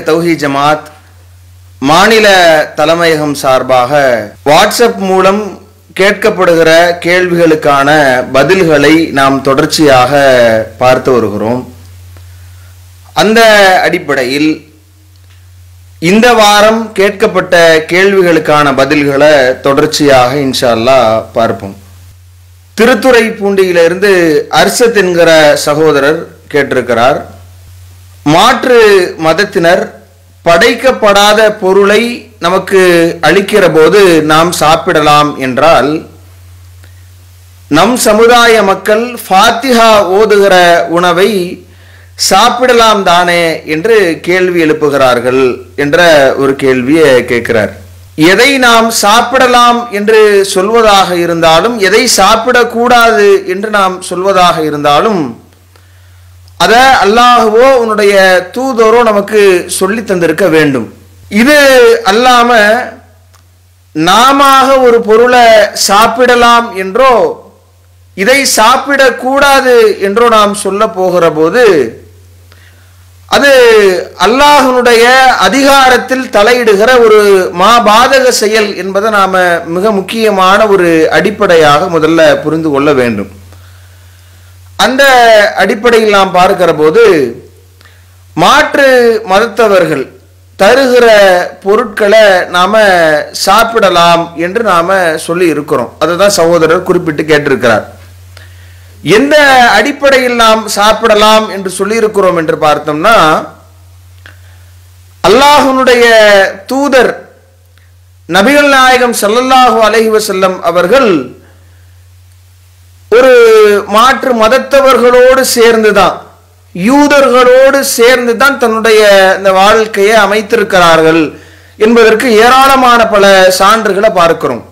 தௌஹீத் ஜமாத் மாநில தலைமையகம் சார்பாக வாட்ஸ்அப் மூலம் கேட்கப்படுகிற கேள்விகளுக்கான பதில்களை நாம் தொடர்ச்சியாக பார்த்து வருகிறோம். அந்த அடிப்படையில் இந்த வாரம் கேட்கப்பட்ட கேள்விகளுக்கான பதில்களை தொடர்ச்சியாக இன்ஷா அல்லாஹ் பார்ப்போம். திருத்துறைப்பூண்டியிலிருந்து அர்ஷத் என்கிற சகோதரர் கேட்டிருக்கிறார். மாற்று மதத்தினர் படைக்கப்படாத பொருளை நமக்கு அளிக்கிற போது நாம் சாப்பிடலாம் என்றால் நம் சமுதாய மக்கள் ஃபாத்திஹா ஓதுகிற உணவை சாப்பிடலாம் தானே என்று கேள்வி எழுப்புகிறார்கள் என்ற ஒரு கேள்வியை கேட்கிறார். எதை நாம் சாப்பிடலாம் என்று சொல்வதாக இருந்தாலும் எதை சாப்பிடக்கூடாது என்று நாம் சொல்வதாக இருந்தாலும் அதை அல்லாஹ்வோ உன்னுடைய தூதரோ நமக்கு சொல்லி தந்திருக்க வேண்டும். இது அல்லாம நாம ஒரு பொருளை சாப்பிடலாம் என்றோ இதை சாப்பிடக்கூடாது என்றோ நாம் சொல்ல போகிற போது அது அல்லாஹ்வுடைய அதிகாரத்தில் தலையிடுகிற ஒரு மாபாதக செயல் என்பதை நாம மிக முக்கியமான ஒரு அடிப்படையாக முதல்ல புரிந்து கொள்ள வேண்டும். அந்த அடிப்படையில் நாம் பார்க்கிற போது மாற்று மதத்தவர்கள் தருகிற பொருட்களை நாம சாப்பிடலாம் என்று நாம சொல்லி இருக்கிறோம். அதுதான் சகோதரர் குறிப்பிட்டு கேட்டிருக்கிறார். எந்த அடிப்படையில் நாம் சாப்பிடலாம் என்று சொல்லி இருக்கிறோம் என்று பார்த்தோம்னா, அல்லாஹ்வுடைய தூதர் நபிகள் நாயகம் ஸல்லல்லாஹு அலைஹி வஸல்லம் அவர்கள் ஒரு மாற்று மதத்தவர்களோடு சேர்ந்துதான், யூதர்களோடு சேர்ந்துதான் தன்னுடைய இந்த வாழ்க்கையை அமைத்திருக்கிறார்கள் என்பதற்கு ஏராளமான பல சான்றுகளை பார்க்கிறோம்.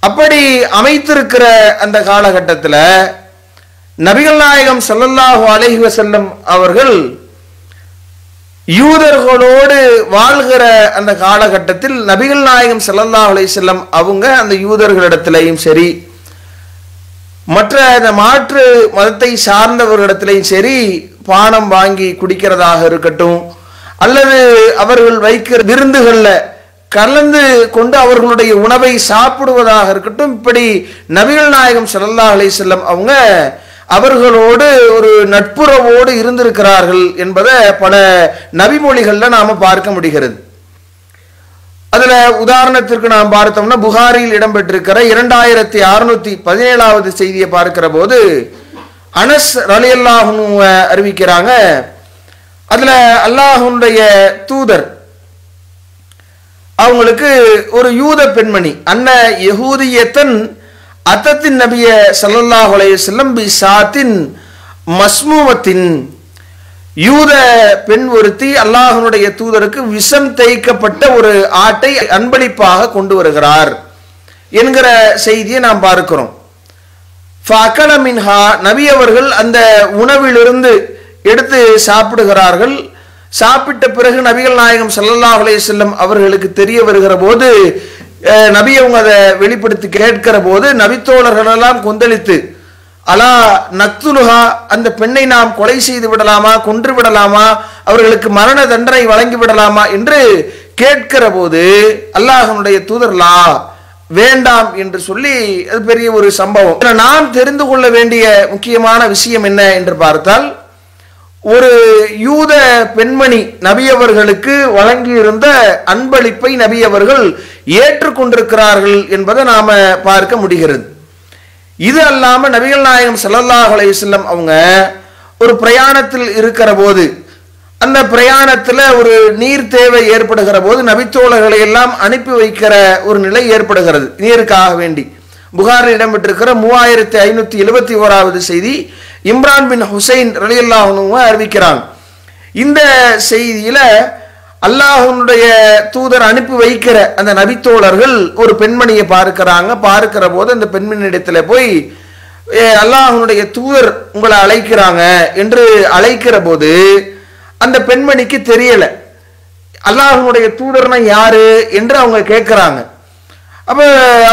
அப்படி அமைத்திருக்கிற அந்த காலகட்டத்தில் நபிகள் நாயகம் ஸல்லல்லாஹு அலைஹி வஸல்லம் அவர்கள் யூதர்களோடு வாழ்கிற அந்த காலகட்டத்தில் நபிகள் நாயகம் ஸல்லல்லாஹு அலைஹி வஸல்லம் அவங்க அந்த யூதர்களிடத்திலையும் சரி மற்ற அந்த மாற்று மதத்தை சார்ந்தவர்களிடத்திலையும் சரி பானம் வாங்கி குடிக்கிறதாக இருக்கட்டும் அல்லது அவர்கள் வைக்கிற விருந்துகளில் கலந்து கொண்டு அவர்களுடைய உணவை சாப்பிடுவதாக இருக்கட்டும், இப்படி நபிகள் நாயகம் ஸல்லல்லாஹு அலைஹி வஸல்லம் அவங்க அவர்களோடு ஒரு நட்புறவோடு இருந்திருக்கிறார்கள் என்பதை பல நபிமொழிகள்ல நாம பார்க்க முடிகிறது. அதுல உதாரணத்திற்கு நாம் பார்த்தோம்னா புகாரியில் இடம்பெற்றிருக்கிற 2617வது செய்தியை பார்க்கிற போது அனஸ் ரலியல்லாஹு அன்ஹு அறிவிக்கிறாங்க. அதுல அல்லாஹ்வுடைய தூதர் அவங்களுக்கு ஒரு யூத பெண்மணி அன்ன யஹூதியத்தன் அத்தத்தின் நபிய ஸல்லல்லாஹு அலைஹி வஸல்லம் பி சாத்தின் மஸ்மூமத்தின், யூத பெண் ஒருத்தி அல்லாஹ்வுடைய தூதருக்கு விஷம் தேய்க்கப்பட்ட ஒரு ஆட்டை அன்பளிப்பாக கொண்டு வருகிறார் என்கிற செய்தியை நாம் பார்க்கிறோம். ஃபஅகல மின்ஹா, நபி அவர்கள் அந்த உணவிலிருந்து எடுத்து சாப்பிடுகிறார்கள். சாப்பிட்ட பிறகு நபிகள் நாயகம் ஸல்லல்லாஹு அலைஹி வஸல்லம் அவர்களுக்கு தெரிய வருகிற போது நபி அவங்க அதை வெளிப்படுத்தி கேட்கிற போது நபித்தோழர்கள் எல்லாம் கொந்தளித்து அலா நக்துலுஹா, அந்த பெண்ணை நாம் கொலை செய்து விடலாமா, கொன்று விடலாமா, அவர்களுக்கு மரண தண்டனை வழங்கி விடலாமா என்று கேட்கிற போது அல்லாஹ்வுடைய தூதர்லா வேண்டாம் என்று சொல்லி அது பெரிய ஒரு சம்பவம். நாம் தெரிந்து கொள்ள வேண்டிய முக்கியமான விஷயம் என்ன என்று பார்த்தால், ஒரு யூத பெண்மணி நபி அவர்களுக்கு வழங்கியிருந்த அன்பளிப்பை நபி அவர்கள் ஏற்றுக்கொண்டிருக்கிறார்கள் என்பதை நாம பார்க்க முடிகிறது. இது அல்லாம நபிகள் நாயகம் ஸல்லல்லாஹு அலைஹி வஸல்லம் அவங்க ஒரு பிரயாணத்தில் இருக்கிற போது அந்த பிரயாணத்தில் ஒரு நீர் தேவை ஏற்படுகிற போது நபித்தோழர்களை எல்லாம் அனுப்பி வைக்கிற ஒரு நிலை ஏற்படுகிறது நீருக்காக வேண்டி. புகாரில் இடம்பெற்றிருக்கிற 3571வது செய்தி இம்ரான் பின் ஹுசைன் ரலியல்லாஹு அன்ஹு அறிவிக்கிறாங்க. இந்த செய்தியில அல்லாஹ்வுடைய தூதர் அனுப்பி வைக்கிற அந்த நபித்தோழர்கள் ஒரு பெண்மணியை பார்க்கிறாங்க. பார்க்கிற போது அந்த பெண்மணியிடத்துல போய் அல்லாஹ்வுடைய தூதர் உங்களை அழைக்கிறாங்க என்று அழைக்கிற போது அந்த பெண்மணிக்கு தெரியல அல்லாஹ்வுடைய தூதர்னா யாரு என்று அவங்க கேட்கிறாங்க. அப்ப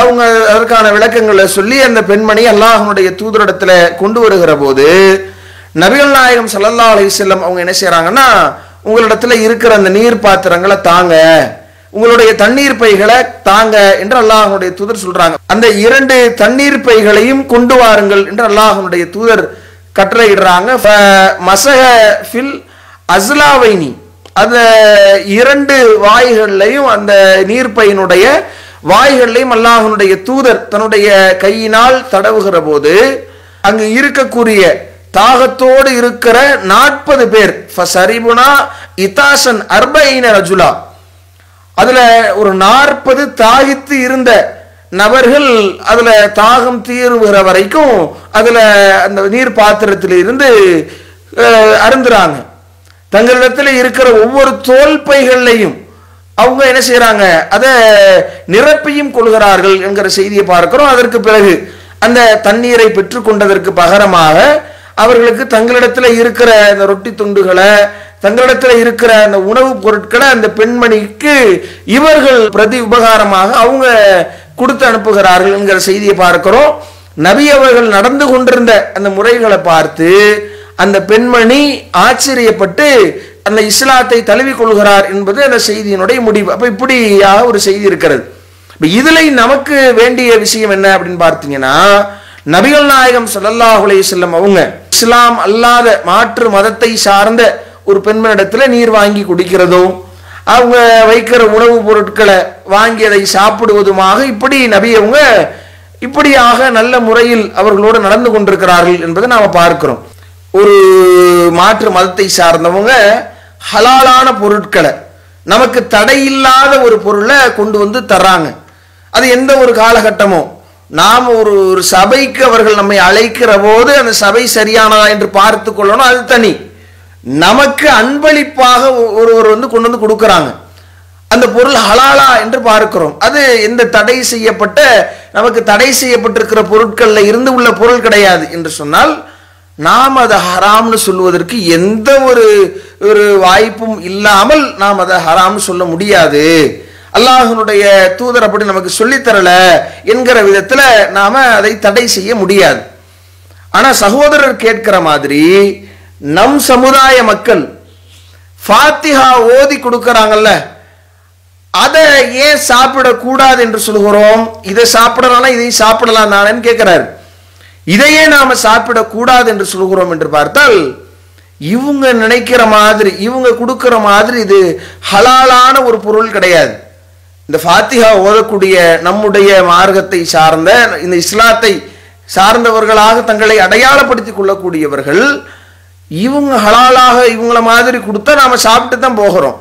அவங்க அதற்கான விளக்கங்களை சொல்லி அந்த பெண்மணி அல்லாஹ்வுடைய தூதரிடத்துல கொண்டு வருகிற போது நபிகள் நாயகம் ஸல்லல்லாஹு அலைஹி வஸல்லம் அவங்க என்ன செய்யறாங்கன்னா உங்களிடத்துல இருக்கிற அந்த நீர் பாத்திரங்களை தாங்க, உங்களுடைய தண்ணீர் பைகளை தாங்க என்று அல்லாஹ்வுடைய தூதர் சொல்றாங்க. அந்த 2 தண்ணீர் பைகளையும் கொண்டு வாருங்கள் என்று அல்லாஹ்வுடைய தூதர் கட்டளையிடுறாங்க. மசஹ ஃபில் அஸ்லாவைனி, அந்த 2 வாய்களையும் அந்த நீர்ப்பையினுடைய வாய்களையும் அல்லாஹ்வுடைய தூதர் தன்னுடைய கையினால் தடவுகிற போது அங்கு இருக்கக்கூடிய தாகத்தோடு இருக்கிற 40 பேர் ஃபஸரிபுனா இதாசன் 40 ரஜுலா, அதுல ஒரு 40 தாகித்து இருந்த நபர்கள் அதுல தாகம் தீருகிற வரைக்கும் அதுல அந்த நீர் பாத்திரத்தில் இருந்து அருந்துறாங்க. தங்களிடத்தில் இருக்கிற ஒவ்வொரு தோல் பைகள்லையும் அவங்க என்ன செய்யறாங்க, அதை நிரப்பியும் கொள்கிறார்கள் என்கிற செய்தியை பார்க்கிறோம். அதற்கு பிறகு அந்த தண்ணீரை பெற்றுக் கொண்டதற்கு பகரமாக அவர்களுக்கு தங்களிடத்தில் இருக்கிற அந்த ரொட்டி துண்டுகளை, தங்களிடத்தில் இருக்கிற அந்த உணவுப் பொருட்களை அந்த பெண்மணிக்கு இவர்கள் பிரதி உபகாரமாக அவங்க கொடுத்து அனுப்புகிறார்கள் என்கிற செய்தியை பார்க்கிறோம். நபி அவர்கள் நடந்து கொண்டிருந்த அந்த முறைகளை பார்த்து அந்த பெண்மணி ஆச்சரியப்பட்டு அந்த இஸ்லாத்தை தழுவிக் கொள்கிறார் என்பது அந்த செய்தியினுடைய முடிவு. அப்ப இப்படியாக ஒரு செய்தி இருக்கிறது. இதுல நமக்கு வேண்டிய விஷயம் என்ன அப்படின்னு பார்த்தீங்கன்னா, நபிகள் நாயகம் ஸல்லல்லாஹு அலைஹி வஸல்லம் அவங்க இஸ்லாம் அல்லாத மாற்று மதத்தை சார்ந்த ஒரு பெண்மணிடத்துல நீர் வாங்கி குடிக்கிறதோ, அவங்க வைக்கிற உணவுப் பொருட்களை வாங்கி அதை சாப்பிடுவதுமாக இப்படி நபி அவங்க இப்படியாக நல்ல முறையில் அவர்களோடு நடந்து கொண்டிருக்கிறார்கள் என்பதை நாம பார்க்கிறோம். ஒரு மாற்று மதத்தை சார்ந்தவங்க ஹலாலான பொருட்களை, நமக்கு தடையில்லாத ஒரு பொருளை கொண்டு வந்து தர்றாங்க. அது எந்த ஒரு காலகட்டமோ நாம் ஒரு சபைக்கு அவர்கள் நம்மை அழைக்கிற போது அந்த சபை சரியானதா என்று பார்த்து கொள்ளணும், அது தனி. நமக்கு அன்பளிப்பாக ஒருவர் வந்து கொண்டு வந்து கொடுக்கறாங்க, அந்த பொருள் ஹலாலா என்று பார்க்கிறோம். அது எந்த தடை செய்யப்பட்ட, நமக்கு தடை செய்யப்பட்டிருக்கிற பொருட்கள்ல இருந்து உள்ள பொருள் கிடையாது என்று சொன்னால் நாம் அதை ஹராம்னு சொல்வதற்கு எந்த ஒரு வாய்ப்பும் இல்லாமல் நாம் அதை ஹராம்னு சொல்ல முடியாது. அல்லாஹ்வுடைய தூதர் அப்படி நமக்கு சொல்லித்தரல என்கிற விதத்துல நாம அதை தடை செய்ய முடியாது. ஆனா சகோதரர் கேட்கிற மாதிரி நம் சமுதாய மக்கள் ஃபாத்திஹா ஓதி கொடுக்கறாங்கல்ல, அதை ஏன் சாப்பிடக்கூடாது என்று சொல்கிறோம்? இதை சாப்பிடலாம், இதை சாப்பிடலாம் தானேன்னு கேட்கிறாரு. இதையே நாம சாப்பிடக்கூடாது என்று சொல்கிறோம் என்று பார்த்தால், இவங்க நினைக்கிற மாதிரி, இவங்க கொடுக்கிற மாதிரி இது ஹலாலான ஒரு பொருள் கிடையாது. இந்த ஃபாத்திஹா ஓதக்கூடிய நம்முடைய மார்க்கத்தை சார்ந்த, இந்த இஸ்லாத்தை சார்ந்தவர்களாக தங்களை அடையாளப்படுத்திக் கொள்ளக்கூடியவர்கள் இவங்க ஹலாலாக இவங்கள மாதிரி கொடுத்தா நாம சாப்பிட்டு தான் போகிறோம்.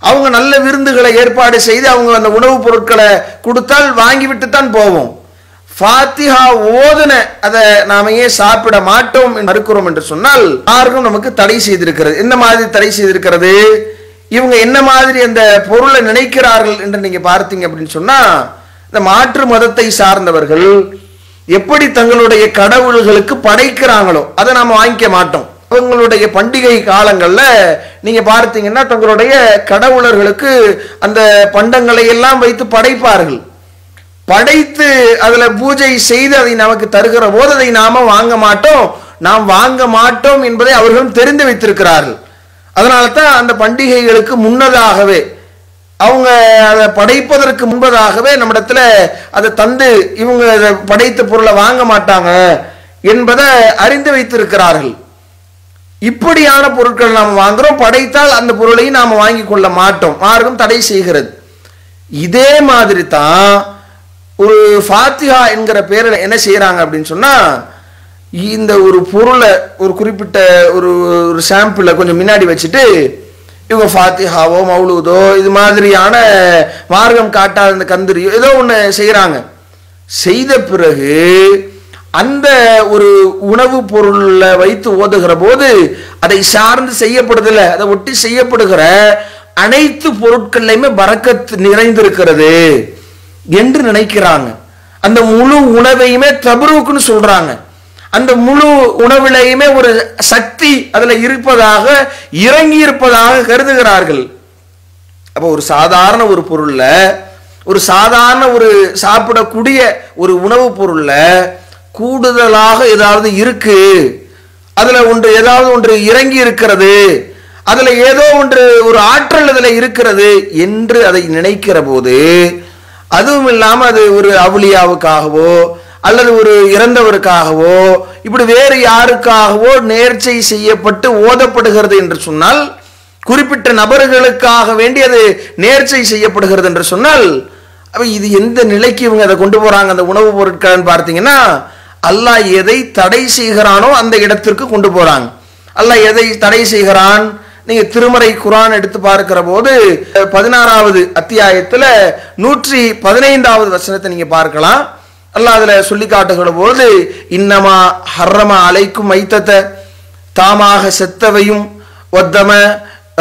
அவங்க நல்ல விருந்துகளை ஏற்பாடு செய்து அவங்க அந்த உணவுப் பொருட்களை கொடுத்தால் வாங்கிவிட்டு தான் போவோம். ஃபாத்திஹா ஓதுன அதை நாம ஏன் சாப்பிட மாட்டோம் மறுக்கிறோம் என்று சொன்னால் மார்க்கம் நமக்கு தடை செய்திருக்கிறது. என்ன மாதிரி தடை செய்திருக்கிறது? இவங்க என்ன மாதிரி அந்த பொருளை நினைக்கிறார்கள் என்று நீங்க பார்த்தீங்க அப்படின்னு சொன்னா, இந்த மாற்று மதத்தை சார்ந்தவர்கள் எப்படி தங்களுடைய கடவுள்களுக்கு படைக்கிறாங்களோ அதை நாம வாங்கிக்க மாட்டோம். அவங்களுடைய பண்டிகை காலங்கள்ல நீங்க பார்த்தீங்கன்னா தங்களுடைய கடவுளர்களுக்கு அந்த பண்டங்களை எல்லாம் வைத்து படைப்பார்கள். படைத்து அதுல பூஜை செய்து அதை நமக்கு தருகிற போது அதை நாம வாங்க மாட்டோம். நாம் வாங்க மாட்டோம் என்பதை அவர்களும் தெரிந்து வைத்திருக்கிறார்கள். அதனால தான் அந்த பண்டிகைகளுக்கு முன்னதாகவே அவங்க அதை படைப்பதற்கு முன்பதாகவே நம்மிடத்துல அதை தந்து இவங்க படைத்த பொருளை வாங்க மாட்டாங்க என்பதை அறிந்து வைத்திருக்கிறார்கள். இப்படியான பொருட்கள் நாம் வாங்குறோம், படைத்தால் அந்த பொருளை நாம் வாங்கி கொள்ள மாட்டோம், மார்க்கம் தடை செய்கிறது. இதே மாதிரி தான் ஒரு ஃபாத்திஹா என்கிற பேரில் என்ன செய்யறாங்க அப்படின்னு சொன்னா, இந்த ஒரு பொருளை ஒரு குறிப்பிட்ட ஒரு சாம்பிளை கொஞ்சம் முன்னாடி வச்சுட்டு இவங்க ஃபாத்திஹாவோ மௌலூதோ இது மாதிரியான மார்க்கம் காட்டாத இந்த கந்திரியோ ஏதோ ஒன்று செய்யறாங்க. செய்த பிறகு அந்த ஒரு உணவு பொருளை வைத்து ஓதுகிற போது அதை சார்ந்து செய்யப்படுதில்ல, அதை ஒட்டி செய்யப்படுகிற அனைத்து பொருட்கள்லையுமே பரக்கத் நிறைந்திருக்கிறது என்று நினைக்கிறாங்க. அந்த முழு உணவையுமே தபரூக்குன்னு சொல்றாங்க. அந்த முழு உணவிலையுமே ஒரு சக்தி அதுல இருப்பதாக, இறங்கி இருப்பதாக கருதுகிறார்கள். அப்போ ஒரு சாதாரண ஒரு பொருள்ல, ஒரு சாதாரண ஒரு சாப்பிடக்கூடிய ஒரு உணவுப் பொருள்ல கூடுதலாக ஏதாவது இருக்கு, அதுல ஒன்று ஏதாவது ஒன்று இறங்கி இருக்கிறது, அதுல ஏதோ ஒன்று ஒரு ஆற்றல் அதுல இருக்கிறது என்று அதை நினைக்கிற போது, அதுவும் இல்லாம அது ஒரு அவுலியாவுக்காகவோ அல்லது ஒரு இறந்தவருக்காகவோ இப்படி வேறு யாருக்காகவோ நேர்ச்சை செய்யப்பட்டு ஓதப்படுகிறது என்று சொன்னால், குறிப்பிட்ட நபர்களுக்காக வேண்டி அது நேர்ச்சை செய்யப்படுகிறது என்று சொன்னால், அப்ப இது எந்த நிலைக்கு இவங்க அதை கொண்டு போறாங்க அந்த உணவுப் பொருட்கள் பார்த்தீங்கன்னா, அல்லாஹ் எதை தடை செய்கிறானோ அந்த இடத்திற்கு கொண்டு போறாங்க. அல்லாஹ் எதை தடை செய்கிறான், நீங்க திருமறை குர்ஆன் எடுத்து பார்க்கிற போது 16வது அத்தியாயத்துல 115வது வசனத்தை நீங்க பார்க்கலாம். அல்லாஹ் அதுல சொல்லி காட்டுகிற போது, இன்னமா ஹர்ரம அலைக்கும் மைத்தத, தாமாக செத்தவையும், ஒத்தம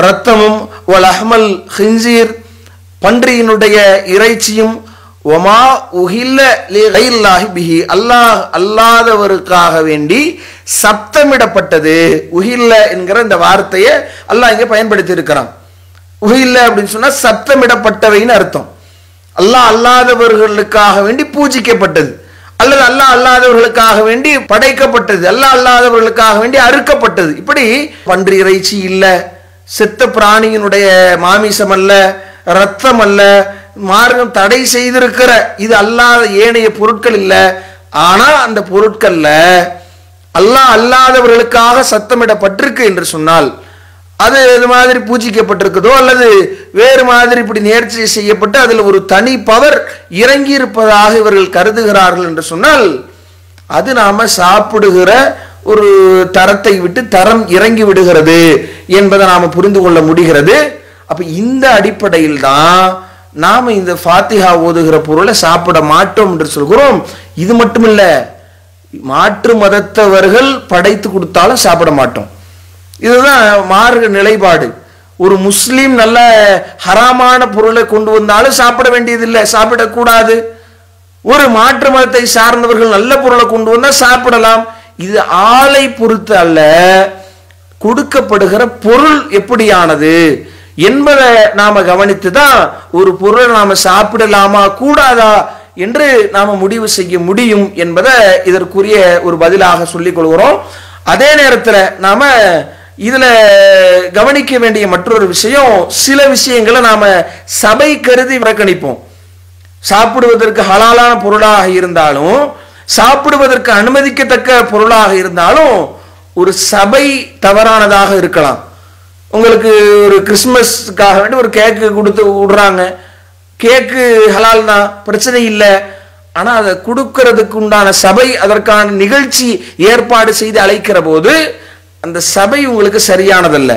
இரத்தமும், வலஹமல் ஹின்சீர் பன்றியினுடைய இறைச்சியும், ஒமா உஹில்ல லிகைரில்லாஹி பிஹி அல்லாஹ் அல்லாதவருக்காக வேண்டி சப்தமிடப்பட்டது. உஹில்ல என்கிற இந்த வார்த்தையை அல்லாஹ் இங்க பயன்படுத்தி இருக்கிறான். உஹில்ல அப்படின்னு சொன்னா சப்தமிடப்பட்டவைன்னு அர்த்தம். அல்லாஹ் அல்லாதவர்களுக்காக வேண்டி பூஜிக்கப்பட்டது, அல்லது அல்லாஹ் அல்லாதவர்களுக்காக வேண்டி படைக்கப்பட்டது, அல்லாஹ் அல்லாதவர்களுக்காக வேண்டி அறுக்கப்பட்டது. இப்படி பன்றி இறைச்சி இல்ல, செத்த பிராணியினுடைய மாமிசம் அல்ல, ரத்தம் அல்ல, மார்க்கம் தடை செய்திருக்கிற இது அல்லாத ஏனைய பொருட்கள் இல்ல. ஆனா அந்த பொருட்கள்ல அல்லாஹ் அல்லாதவர்களுக்காக சத்தமிடப்பட்டிருக்கு என்று சொன்னால், அது இது மாதிரி பூஜிக்கப்பட்டிருக்குதோ அல்லது வேறு மாதிரி இப்படி நேர்ச்சி செய்யப்பட்டு அதில் ஒரு தனி பவர் இறங்கி இருப்பதாக இவர்கள் கருதுகிறார்கள் என்று சொன்னால், அது நாம சாப்பிடுகிற ஒரு தரத்தை விட்டு தரம் இறங்கி விடுகிறது என்பதை நாம புரிந்து கொள்ள முடிகிறது. அப்ப இந்த அடிப்படையில் தான் நாம இந்த ஃபாத்திஹா ஓதுகிற பொருளை சாப்பிட மாட்டோம் என்று சொல்கிறோம். இது மட்டுமில்ல, மாற்று மதத்தவர்கள் படைத்து கொடுத்தாலும் சாப்பிட மாட்டோம். இதுதான் மார்க்க நிலைப்பாடு. ஒரு முஸ்லீம் நல்ல ஹராமான பொருளை கொண்டு வந்தாலும் சாப்பிட வேண்டியதில்லை, சாப்பிடக்கூடாது. ஒரு மாற்று மதத்தை சார்ந்தவர்கள் நல்ல பொருளை கொண்டு வந்தா சாப்பிடலாம். இது ஆளை பொறுத்து அல்ல, கொடுக்கப்படுகிற பொருள் எப்படியானது என்பதை நாம கவனித்து தான் ஒரு பொருளை நாம சாப்பிடலாமா கூடாதா என்று நாம முடிவு செய்ய முடியும் என்பதை இதற்குரிய ஒரு பதிலாக சொல்லிக் கொள்கிறோம். அதே நேரத்தில் நாம இதுல கவனிக்க வேண்டிய மற்றொரு விஷயம், சில விஷயங்களை நாம சபை கருதி புறக்கணிப்போம். சாப்பிடுவதற்கு ஹலாலான பொருளாக இருந்தாலும், சாப்பிடுவதற்கு அனுமதிக்கத்தக்க பொருளாக இருந்தாலும், ஒரு சபை தவறானதாக இருக்கலாம். உங்களுக்கு ஒரு கிறிஸ்துமஸ்க்காக வேண்டி ஒரு கேக்கு கொடுத்து விடுறாங்க, கேக்கு ஹலால் தான், பிரச்சனை இல்லை. ஆனா அதை கொடுக்கறதுக்கு உண்டான சபை, அதற்கான நிகழ்ச்சி ஏற்பாடு செய்து அழைக்கிற போது அந்த சபை உங்களுக்கு சரியானதல்ல.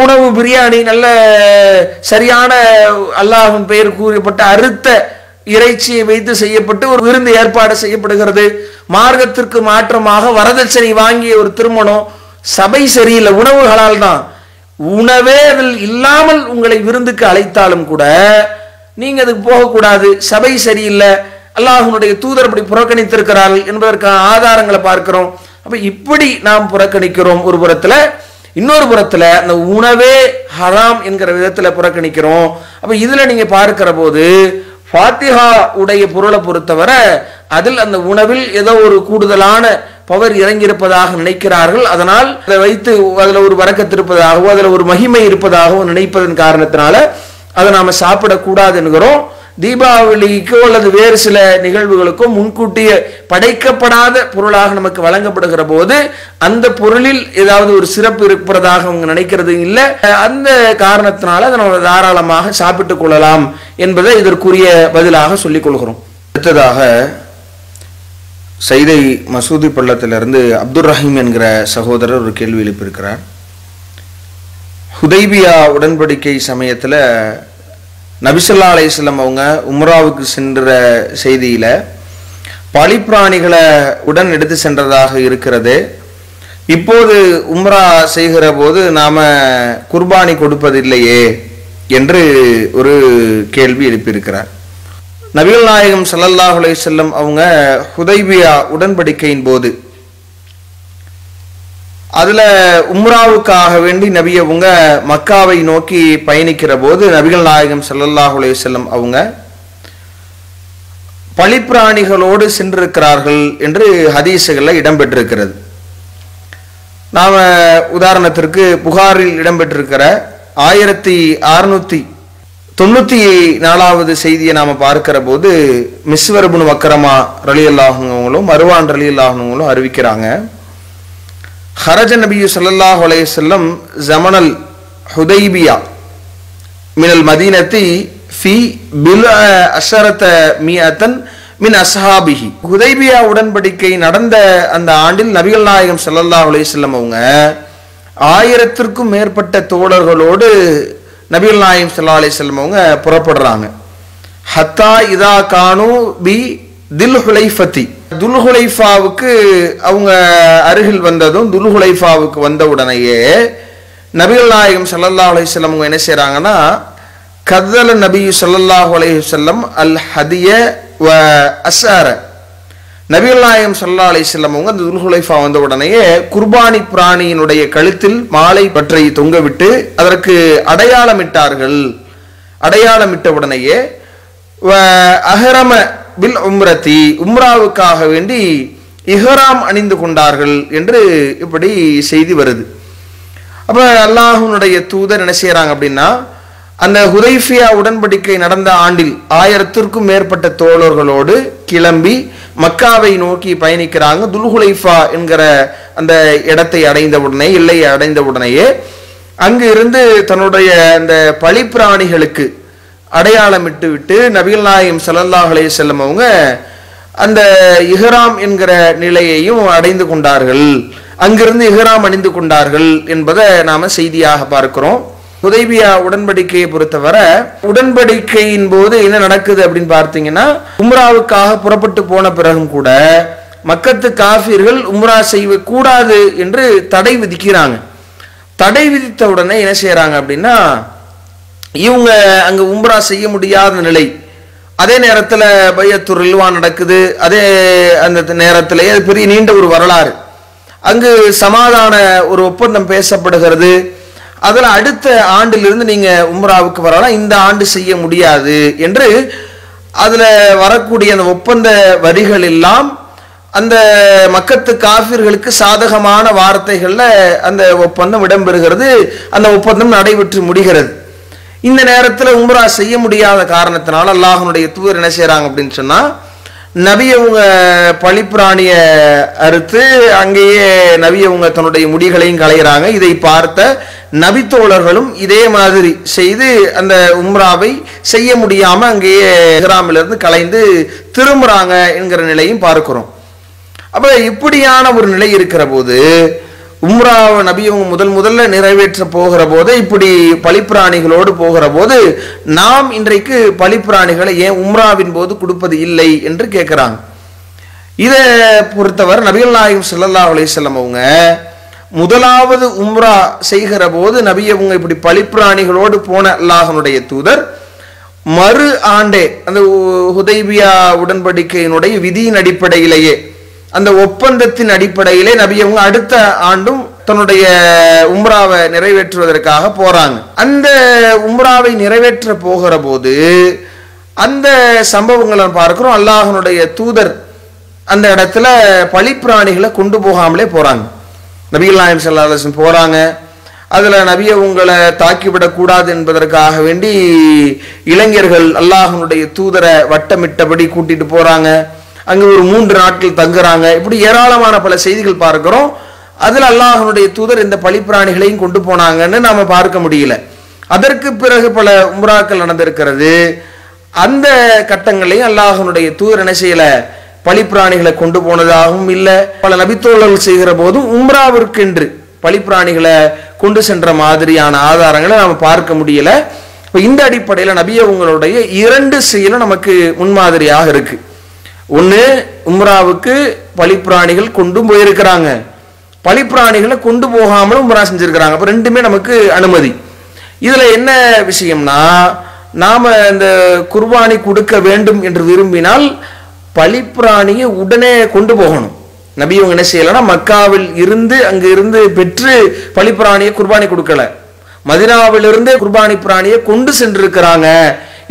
உணவு பிரியாணி நல்ல சரியான அல்லாஹ்வின் பெயர் கூறப்பட்ட அறுத்த இறைச்சியை வைத்து செய்யப்பட்டு ஒரு விருந்து ஏற்பாடு செய்யப்படுகிறது. மார்க்கத்திற்கு மாற்றமாக வரதட்சணை வாங்கிய ஒரு திருமணம், சபை சரியில்லை. உணவு ஹலால் தான், உணவே அதில் இல்லாமல் உங்களை விருந்துக்கு அழைத்தாலும் கூட நீங்க அதுக்கு போகக்கூடாது, சபை சரியில்லை, அல்லாஹ்வுடைய தூதர் அப்படி புறக்கணித்திருக்கிறார்கள் என்பதற்கான ஆதாரங்களை பார்க்கிறோம். அப்ப இப்படி நாம் புறக்கணிக்கிறோம் ஒரு புறத்துல, இன்னொரு புறத்துல அந்த உணவே ஹராம் என்கிற விதத்துல புறக்கணிக்கிறோம். அப்ப இதுல நீங்க பார்க்கிற போது ஃபாத்திஹா உடைய பொருளை பொறுத்தவரை அதில் அந்த உணவில் ஏதோ ஒரு கூடுதலான பவர் இறங்கியிருப்பதாக நினைக்கிறார்கள். அதனால் அதை வைத்து அதுல ஒரு வரக்கத்து இருப்பதாகவோ அதுல ஒரு மகிமை இருப்பதாகவோ நினைப்பதன் காரணத்தினால அதை நாம சாப்பிடக்கூடாது என்கிறோம். தீபாவளிக்கோ அல்லது வேறு சில நிகழ்வுகளுக்கோ முன்கூட்டிய படைக்கப்படாத பொருளாக நமக்கு வழங்கப்படுகிற போது அந்த பொருளில் ஏதாவது ஒரு சிறப்பு இருப்பதாக அவங்க நினைக்கிறது இல்லை. அந்த காரணத்தினால அதை நம்ம தாராளமாக சாப்பிட்டுக் கொள்ளலாம் என்பதை இதற்குரிய பதிலாக சொல்லிக் கொள்கிறோம். அடுத்ததாக சைதை மசூதி பள்ளத்திலிருந்து அப்துல் ரஹீம் என்கிற சகோதரர் ஒரு கேள்வி எழுப்பியிருக்கிறார். ஹுதைபியா உடன்படிக்கை சமயத்தில் நபி ஸல்லல்லாஹு அலைஹி வஸல்லம் அவங்க உம்ராவுக்கு சென்ற செய்தியில பலிப்பிராணிகளை உடன் எடுத்து சென்றதாக இருக்கிறது. இப்போது உம்ரா செய்கிற போது நாம குர்பானி கொடுப்பதில்லையே என்று ஒரு கேள்வி எழுப்பியிருக்கிறார். நபிகள் நாயகம் ஸல்லல்லாஹு அலைஹி வஸல்லம் அவங்க ஹுதைபியா உடன்படிக்கையின் போது அதுல உம்ராவுக்காக வேண்டி நபி அவங்க மக்காவை நோக்கி பயணிக்கிற போது நபிகள் நாயகம் ஸல்லல்லாஹு அலைஹி வஸல்லம் அவங்க பலிப்பிராணிகளோடு சென்றிருக்கிறார்கள் என்று ஹதீஸுகளில் இடம்பெற்றிருக்கிறது. நாம உதாரணத்திற்கு புகாரில் இடம்பெற்றிருக்கிற 1694வது செய்தியை நாம பார்க்கிற போது மிஸ்வர் இப்னு மக்ரமா ரலியல்லாஹுங்களும் மர்வான் ரலியல்லாஹுங்களும் அறிவிக்கிறாங்க. ஹரஜ நபி ஸல்லல்லாஹு அலைஹி வஸல்லம் ஜமனல் ஹுதைபியா மினல் மதீனத்தி ஃபி பில் அஷரத மியத்தன் மின் அஸ்ஹாபிஹி. ஹுதைபியா உடன்படிக்கை நடந்த அந்த ஆண்டில் நபிகள் நாயகம் ஸல்லல்லாஹு அலைஹி வஸல்லம் அவங்க 1000க்கும் மேற்பட்ட தோழர்களோடு நபிகள் நாயகம் ஸல்லல்லாஹு அலைஹி வஸல்லம் அவங்க புறப்படுறாங்க. ஹத்தா இதா கானு பி தில் ஹுலைஃபதி, துல் ஹுலைஃபாவுக்கு அவங்க அருகில் வந்ததும், துல் ஹுலைஃபாவுக்கு வந்த உடனேயே நபிகள் நாயகம் ஸல்லல்லாஹு அலைஹி வஸல்லம் அவங்க என்ன செய்றாங்கன்னா, கதல நபி ஸல்லல்லாஹு அலைஹி வஸல்லம் அல் ஹதிய வ அஸ்ஸார. நபிகள் நாயகம் ஸல்லல்லாஹு அலைஹி வஸல்லம் அவங்க அந்த துல் ஹுலைஃபா வந்த உடனேயே குர்பானி பிராணியினுடைய கழுத்தில் மாலை பற்றை தொங்கவிட்டு அதற்கு அடையாளமிட்டார்கள். அடையாளமிட்ட உடனேயே அஹ்ரம பில் உம்ரதி, உம்ராவுக்காக வேண்டி இஹ்ராம் அணிந்து கொண்டார்கள் என்று இப்படி செய்தி வருது. அப்ப அல்லாஹ்வுடைய தூதர் என்ன செய்யறாங்க அப்படின்னா, அந்த ஹுதைபியா உடன்படிக்கை நடந்த ஆண்டில் 1000க்கும் மேற்பட்ட தோழர்களோடு கிளம்பி மக்காவை நோக்கி பயணிக்கிறாங்க. துல்ஹுலைஃபா என்கிற அந்த இடத்தை அடைந்த உடனே, எல்லையை அடைந்த உடனேயே அங்கு இருந்து தன்னுடைய அந்த பழிப்பிராணிகளுக்கு அடையாளமிட்டு விட்டு நபிகள் நாயகம் ஸல்லல்லாஹு அலைஹி வஸல்லம் அவங்க அந்த இஹ்ராம் என்கிற நிலையையும் அடைந்து கொண்டார்கள். அங்கிருந்து இஹ்ராம் அணிந்து கொண்டார்கள் என்பதை நாம செய்தியாக பார்க்கிறோம். ஹுதைபியா உடன்படிக்கையை பொறுத்தவரை உடன்படிக்கையின் போது என்ன நடக்குது அப்படின்னு பார்த்தீங்கன்னா, உம்ராவுக்காக புறப்பட்டு போன பிறகும் கூட மக்கத்து காஃபிர்கள் உம்ரா செய்ய கூடாது என்று தடை விதிக்கிறாங்க. தடை விதித்த உடனே என்ன செய்யறாங்க அப்படின்னா, இவங்க அங்க உம்ரா செய்ய முடியாத நிலை. அதே நேரத்தில் பையத்துர் ரில்வான் நடக்குது. அதே அந்த நேரத்திலேயே அது பெரிய நீண்ட ஒரு வரலாறு. அங்கு சமாதான ஒரு ஒப்பந்தம் பேசப்படுகிறது. அதில் அடுத்த ஆண்டிலிருந்து நீங்க உம்ராவுக்கு வரலாம், இந்த ஆண்டு செய்ய முடியாது என்று அதுல வரக்கூடிய அந்த ஒப்பந்த வரிகள் எல்லாம் அந்த மக்கத்து காஃபிர்களுக்கு சாதகமான வார்த்தைகள்ல அந்த ஒப்பந்தம் இடம்பெறுகிறது. அந்த ஒப்பந்தம் நடைபெற்று முடிகிறது. இந்த நேரத்தில் உம்ரா செய்ய முடியாத காரணத்தினால அல்லாஹ்வுடைய தூதர் என்ன செய்யறாங்க அப்படின்னு சொன்னா, நபியவங்க பழிப்பிராணிய அறுத்து அங்கேயே நபியவங்க தன்னுடைய முடிகளையும் களைகிறாங்க. இதை பார்த்த நபித்தோழர்களும் இதே மாதிரி செய்து அந்த உம்ராவை செய்ய முடியாம அங்கேயே இஹ்ராமிலிருந்து கலைந்து திரும்புறாங்க என்கிற நிலையும் பார்க்கிறோம். அப்ப இப்படியான ஒரு நிலை இருக்கிற போது உம்ராவை நபியவங்க முதல்ல நிறைவேற்ற போகிற போது இப்படி பழிப்பிராணிகளோடு போகிற போது நாம் இன்றைக்கு பழிப்பிராணிகளை ஏன் உம்ராவின் போது கொடுப்பது இல்லை என்று கேட்கிறாங்க. இதை பொறுத்தவரை நபிகள் நாயகம் ஸல்லல்லாஹு அலைஹி வஸல்லம் அவங்க முதலாவது உம்ரா செய்கிற போது நபியவங்க இப்படி பழிப்பிராணிகளோடு போன அல்லாஹ்வுடைய தூதர் மறு ஆண்டே அந்த ஹுதைபியா உடன்படிக்கையினுடைய விதியின் அடிப்படையிலேயே, அந்த ஒப்பந்தத்தின் அடிப்படையிலே நபியவங்க அடுத்த ஆண்டும் தன்னுடைய உம்ராவை நிறைவேற்றுவதற்காக போறாங்க. அந்த உம்ராவை நிறைவேற்ற போகிற போது அந்த சம்பவங்களை பார்க்கிறோம். அல்லாஹ்வுடைய தூதர் அந்த இடத்துல பழிப்பிராணிகளை கொண்டு போகாமலே போறாங்க. நபிகள் நாயகம் ஸல்லல்லாஹு அலைஹி வஸல்லம் போறாங்க. அதுல நபியவங்களை தாக்கிவிடக்கூடாது என்பதற்காக வேண்டி இளைஞர்கள் அல்லாஹ்வுடைய தூதரை வட்டமிட்டபடி கூட்டிட்டு போறாங்க. அங்க ஒரு 3 நாட்கள் தங்குறாங்க. இப்படி ஏராளமான பல செய்திகள் பார்க்கிறோம். அதுல அல்லாஹ்வுடைய தூதர் இந்த பழிப்பிராணிகளையும் கொண்டு போனாங்கன்னு நாம பார்க்க முடியல. அதற்கு பிறகு பல உம்ராக்கள் நடந்திருக்கிறது. அந்த கட்டங்களையும் அல்லாஹ்வுடைய தூதர் என்ன செய்யல, பழிப்பிராணிகளை கொண்டு போனதாகவும் இல்லை. பல நபித்தோழர்கள் செய்கிற போதும் உம்ராவிற்கென்று பழிப்பிராணிகளை கொண்டு சென்ற மாதிரியான ஆதாரங்களை நாம பார்க்க முடியல. இந்த அடிப்படையில நபியவங்களுடைய 2 செயலும் நமக்கு முன்மாதிரியாக இருக்கு. ஒண்ணு, உம்ராவுக்கு பழிப்பிராணிகள் கொண்டு போயிருக்கிறாங்க, பழிப்பிராணிகளை கொண்டு போகாமலும் உம்ரா செஞ்சிருக்கிறாங்க. அப்ப ரெண்டுமே நமக்கு அனுமதி. இதுல என்ன விஷயம்னா, நாம இந்த குர்பானி கொடுக்க வேண்டும் என்று விரும்பினால் பழிப்பிராணியை உடனே கொண்டு போகணும். நபியவங்க என்ன செய்யலன்னா, மக்காவில் இருந்து அங்கு இருந்து பெற்று பழிப்பிராணியை குர்பானி கொடுக்கல, மதீனாவிலிருந்து குர்பானி பிராணியை கொண்டு சென்றிருக்கிறாங்க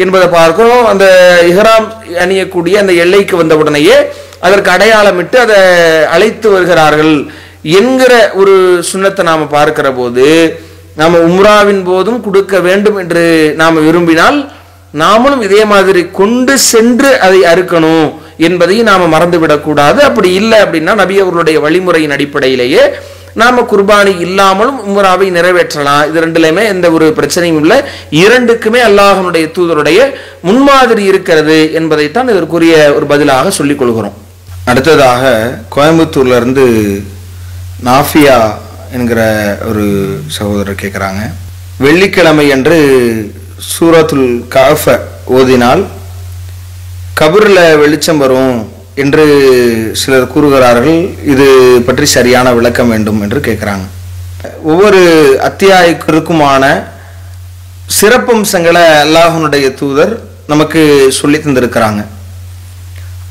என்பதை பார்க்கிறோம். அந்த இஹ்ராம் அணியக்கூடிய அந்த எல்லைக்கு வந்த உடனேயே அதற்கு அடையாளமிட்டு அதை அழைத்து வருகிறார்கள் என்கிற ஒரு சுன்னத்தை நாம பார்க்கிற போது, நாம உம்ராவின் போதும் கொடுக்க வேண்டும் என்று நாம விரும்பினால் நாமளும் இதே மாதிரி கொண்டு சென்று அதை அறுக்கணும் என்பதையும் நாம மறந்துவிடக்கூடாது. அப்படி இல்லை அப்படின்னா நபி அவர்களுடைய வழிமுறையின் அடிப்படையிலேயே நாம குர்பானி இல்லாமலும் உம்ராவை நிறைவேற்றலாம். இது ரெண்டுலையுமே எந்த ஒரு பிரச்சனையும் இல்லை. இரண்டுக்குமே அல்லாஹ்வுடைய தூதருடைய முன்மாதிரி இருக்கிறது என்பதைத்தான் இதற்குரிய ஒரு பதிலாக சொல்லிக் கொள்கிறோம். அடுத்ததாக கோயம்புத்தூர்ல இருந்து நாஃபியா என்கிற ஒரு சகோதரர் கேட்குறாங்க, வெள்ளிக்கிழமை அன்று சூரத்துல் கஹ்ஃப ஓதினால் கபூர்ல வெளிச்சம் வரும் என்று சிலர் கூறுகிறார்கள். இது பற்றி சரியான விளக்கம் வேண்டும் என்று கேட்குறாங்க. ஒவ்வொரு அத்தியாயத்திற்குமான சிறப்பம்சங்களை அல்லாஹ்வுடைய தூதர் நமக்கு சொல்லி தந்திருக்கிறாங்க.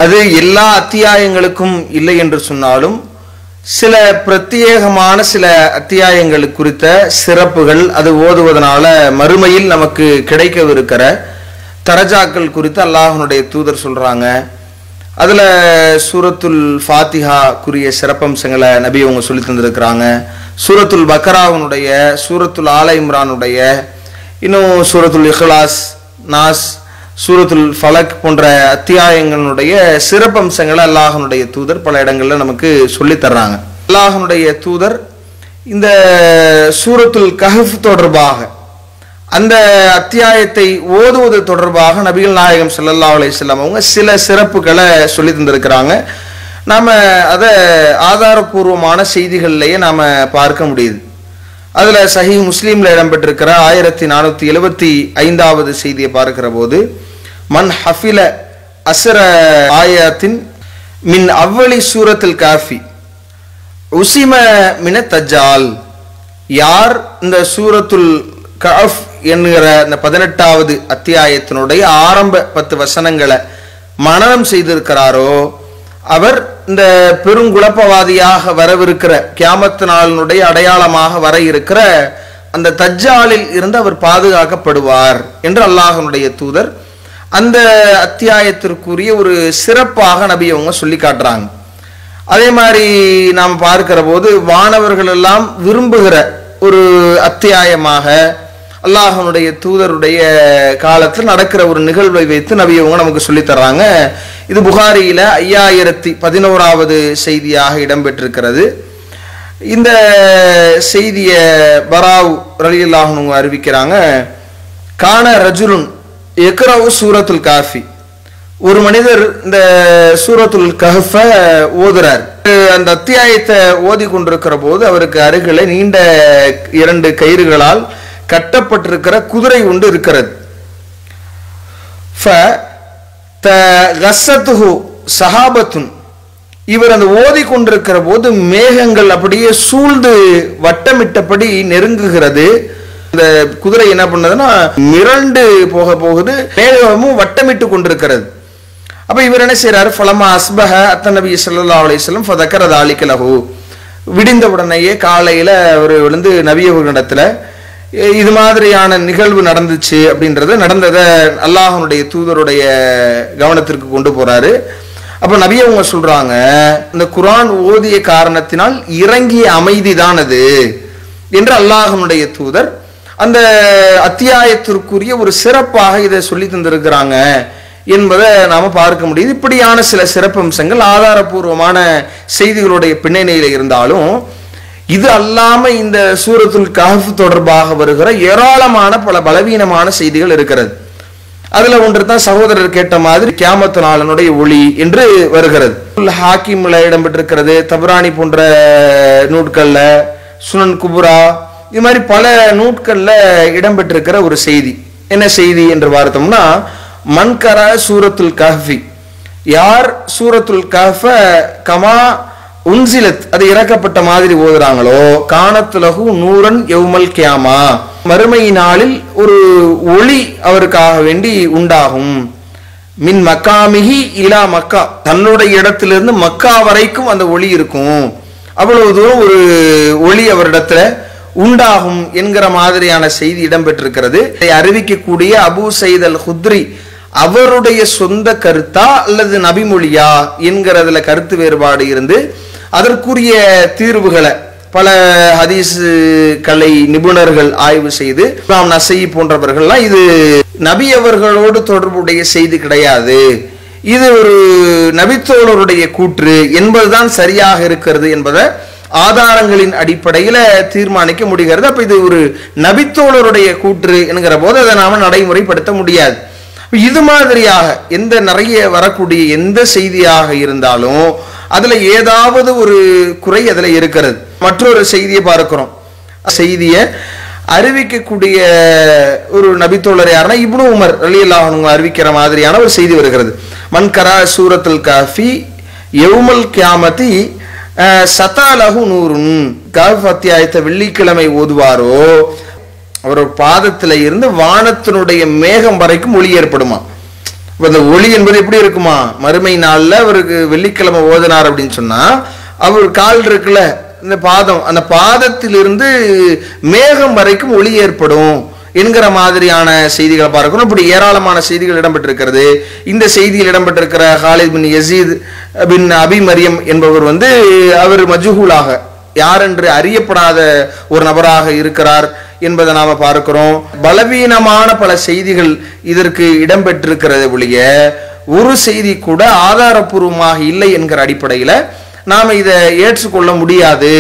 அது எல்லா அத்தியாயங்களுக்கும் இல்லை என்று சொன்னாலும் சில பிரத்யேகமான சில அத்தியாயங்கள் குறித்த சிறப்புகள் அது ஓதுவதனால மறுமையில் நமக்கு கிடைக்கவிருக்கிற தரஜாக்கள் குறித்து அல்லாஹ்வுடைய தூதர் சொல்றாங்க. அதுல சூரத்துல் ஃபாத்திஹா குறிய சிறப்பம்சங்களை நபி அவங்க சொல்லி தந்திருக்கிறாங்க. சூரத்துல் பக்ராவுடைய, சூரத்துல் ஆல இம்ரானுடைய, இன்னும் சூரத்துல் இஹ்லாஸ், நாஸ், சூரத்துல் ஃபலக் போன்ற அத்தியாயங்களுடைய சிறப்பம்சங்களை அல்லாஹ்வுடைய தூதர் பல இடங்கள்ல நமக்கு சொல்லி தர்றாங்க. அல்லாஹ்வுடைய தூதர் இந்த சூரத்துல் கஹ்ஃப் தொடர்பாக, அந்த அத்தியாயத்தை ஓதுவது தொடர்பாக நபிகள் நாயகம் ஸல்லல்லாஹு அலைஹி வஸல்லம் அவங்க சில சிறப்புகளை சொல்லி தந்திருக்கிறாங்க. நாம அதை ஆதாரபூர்வமான செய்திகள்லேயே நாம பார்க்க முடியுது. அதுல சஹீஹ் முஸ்லீம்ல இடம்பெற்றிருக்கிற 1475வது செய்தியை பார்க்கிற போது, மன் ஹஃபில அஸ்ர ஆயாத்தின் மின் அவ்வளி சூரத்துல் காஃபி உசிம மின தஜ்ஜால், யார் இந்த சூரத்துல் கஹ்ஃப் என்கிற இந்த 18வது அத்தியாயத்தினுடைய ஆரம்ப 10 வசனங்களை மனனம் செய்திருக்கிறாரோ அவர் இந்த பெருங்குழப்பவாதியாக வரவிருக்கிற கியாமத் நாளினுடைய அடையாளமாக வர இருக்கிற அந்த தஜ்ஜாலில் இருந்து அவர் பாதுகாக்கப்படுவார் என்று அல்லாஹ்வுடைய தூதர் அந்த அத்தியாயத்திற்குரிய ஒரு சிறப்பாக நபி அவங்க சொல்லி காட்டுறாங்க. அதே மாதிரி நாம் பார்க்கிற போது வானவர்கள் எல்லாம் விரும்புகிற ஒரு அத்தியாயமாக அல்லாஹ்வுடைய தூதருடைய காலத்தில் நடக்கிற ஒரு நிகழ்வை வைத்து நபி அவங்க நமக்கு சொல்லி தர்றாங்க. இது புகாரியில 5011வது செய்தியாக இடம்பெற்றிருக்கிறது. இந்த செய்தியை பராவ் ரலியல்லாஹு அன்ஹு அறிவிக்கிறாங்க. கான ரஜுலுன் யக்ரவு சூரத்துல் காஃபி, ஒரு மனிதர் இந்த சூரத்துல் கஹ்ஃப ஓதுறார். அந்த அத்தியாயத்தை ஓதி கொண்டிருக்கிற போது அவருக்கு அருகில நீண்ட 2 கயிறுகளால் கட்டப்பட்டிருக்கிற குதிரை ஒன்று இருக்கிறது. சஹாபத்துன், இவர் அந்த ஓதி கொண்டிருக்கிற போது மேகங்கள் அப்படியே சூழ்ந்து வட்டமிட்டபடி நெருங்குகிறது. இந்த குதிரை என்ன பண்ணதுன்னா மிரண்டு போகுது, மேகமும் வட்டமிட்டு கொண்டிருக்கிறது. அப்ப இவர் என்ன செய்யறாரு, ஃபலமா அஸ்பஹ அத்தநபி ஸல்லல்லாஹு அலைஹி வஸல்லம் ஃபதக்கர தாலிக லஹு, விடிந்த உடனேயே காலையில அவர் விழுந்து நபி அவர்களிடத்துல இது மாதிரியான நிகழ்வு நடந்துச்சு நடந்ததை அல்லாஹ்வுடைய தூதருடைய கவனத்திற்கு கொண்டு போறாரு. அப்ப நபி அவங்க சொல்றாங்க, இந்த குர்ஆன் ஓதிய காரணத்தினால் இறங்கிய அமைதி தான் அது என்று அல்லாஹ்வுடைய தூதர் அந்த அத்தியாயத்திற்குரிய ஒரு சிறப்பாக இதை சொல்லி தந்திருக்கிறாங்க என்பதை நாம பார்க்க முடியுது. இப்படியான சில சிறப்பம்சங்கள் ஆதாரபூர்வமான செய்திகளுடைய பின்னணியில இருந்தாலும் இது அல்லாம இந்த சூரத்துல் கஹ்ஃப் தொடர்பாக வருகிற ஏராளமான பல பலவீனமான செய்திகள் இருக்கிறது. அதுல ஒன்று தான் சகோதரர் கேட்ட மாதிரி கியாமத் நாளினுடைய ஒளி என்று வருகிறது. ஹாக்கிம்ல இடம்பெற்றிருக்கிறது, தபரானி போன்ற நூட்கள்ல, சுனன் குபுரா, இது மாதிரி பல நூட்கள்ல இடம்பெற்றிருக்கிற ஒரு செய்தி. என்ன செய்தி என்று பார்த்தோம்னா, மன்கர சூரத்துல் கஹ்ஃபி, யார் சூரத்துல் கஹ்ஃப கமா உன்சிலத், அது இறக்கப்பட்ட மாதிரி ஓதுறாங்களோ, கானத்துலகு நூரன் யௌமல் கியாமா, மறுமை நாளில் ஒரு ஒளி அவருக்காக வேண்டி உண்டாகும். மின் மக்காமிஹி இலா மக்கா, தன்னுடைய இடத்திலிருந்து மக்கா வரைக்கும் அந்த ஒளி இருக்கும். அவ்வளவு தூரம் ஒரு ஒளி அவரிடத்துல உண்டாகும் என்கிற மாதிரியான செய்தி இடம்பெற்றிருக்கிறது. இதை அறிவிக்கக்கூடிய அபூ சயீத் அல் குத்ரி அவருடைய சொந்த கருத்தா அல்லது நபிமொழியா என்கிறதுல கருத்து வேறுபாடு இருந்து அதற்குரிய தீர்வுகளை பல ஹதீஸ் கலை நிபுணர்கள் ஆய்வு செய்து இமாம் நசஈ போன்றவர்கள்லாம் இது நபி அவர்களோடு தொடர்புடைய செய்தி கிடையாது, இது ஒரு நபித்தோழருடைய கூற்று என்பதுதான் சரியாக இருக்கிறது என்பதை ஆதாரங்களின் அடிப்படையில் தீர்மானிக்க முடிகிறது. அப்ப இது ஒரு நபித்தோழருடைய கூற்று என்கிற போது அதை நாம நடைமுறைப்படுத்த முடியாது. இது மாதிரியாக எந்த நிறைய வரக்கூடிய எந்த செய்தியாக இருந்தாலும் அதுல ஏதாவது ஒரு குறை அதுல இருக்கிறது. மற்றொரு செய்தியை பார்க்கிறோம். செய்தியை அறிவிக்கக்கூடிய ஒரு நபித்தோழர் யாருன்னா இப்னு உமர் ரலியல்லாஹு அன்ஹு அறிவிக்கிற மாதிரியான ஒரு செய்தி வருகிறது. மன்கரா சூரத்துல் காஃபி யௌமல் கியாமத்தி சதாலஹு நூருன். காஃப் அத்தியாயத்தை வெள்ளிக்கிழமை ஓதுவாரோ அவர் பாதத்தில் இருந்து வானத்தினுடைய மேகம் வரைக்கும் ஒளி ஏற்படுமா. அந்த ஒளி என்பது எப்படி இருக்குமா, மறுமை நாள்ல அவருக்கு வெள்ளிக்கிழமை ஓதினார் அப்படின்னு சொன்னா அவர் கால் இருக்குல்ல இந்த பாதம், அந்த பாதத்திலிருந்து மேகம் வரைக்கும் ஒளி ஏற்படும் என்கிற மாதிரியான செய்திகளை பார்க்கணும். இப்படி ஏராளமான செய்திகள் இடம்பெற்றிருக்கிறது. இந்த செய்தியில் இடம்பெற்றிருக்கிற ஹாலித் பின் யசீத் பின் அபி மரியம் என்பவர் அவர் மஜ்ஹூலாக யார் என்று அறியப்படாத ஒரு நபராக இருக்கிறார் என்பதை நாம பார்க்கிறோம். பலவீனமான பல செய்திகள் இதற்கு இடம்பெற்றிருக்கிறது ஒழிய ஒரு செய்தி கூட ஆதாரபூர்வமாக இல்லை என்கிற அடிப்படையில நாம இதை ஏற்றுக்கொள்ள முடியாது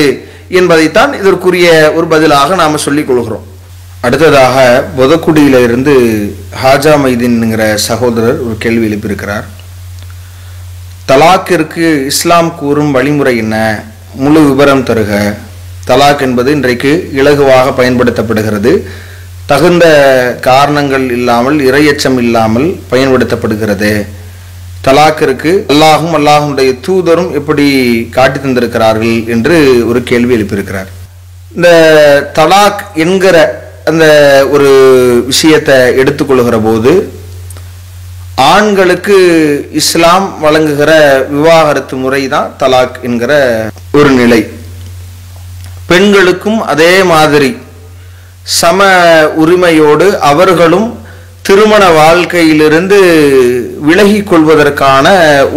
என்பதைத்தான் இதற்குரிய ஒரு பதிலாக நாம சொல்லிக் கொள்கிறோம். அடுத்ததாக பொதக்குடியில இருந்து ஹாஜா மைதீன்ங்கிற சகோதரர் ஒரு கேள்வி எழுப்பியிருக்கிறார். தலாக்கிற்கு இஸ்லாம் கூறும் வழிமுறை என்ன, முழு விபரம் தருக. தலாக் என்பது இன்றைக்கு இலகுவாக பயன்படுத்தப்படுகிறது. தகுந்த காரணங்கள் இல்லாமல் இறையச்சம் இல்லாமல் பயன்படுத்தப்படுகிறது. தலாக்கிற்கு அல்லாஹும் அல்லாஹுடைய தூதரும் எப்படி காட்டி தந்திருக்கிறார்கள் என்று ஒரு கேள்வி எழுப்பியிருக்கிறார். இந்த தலாக் என்கிற அந்த ஒரு விஷயத்தை எடுத்துக்கொள்கிற போது ஆண்களுக்கு இஸ்லாம் வழங்குகிற விவாகரத்து முறை தான் தலாக் என்கிற ஒரு நிலை. பெண்களுக்கும் அதே மாதிரி சம உரிமையோடு அவர்களும் திருமண வாழ்க்கையிலிருந்து விலகி கொள்வதற்கான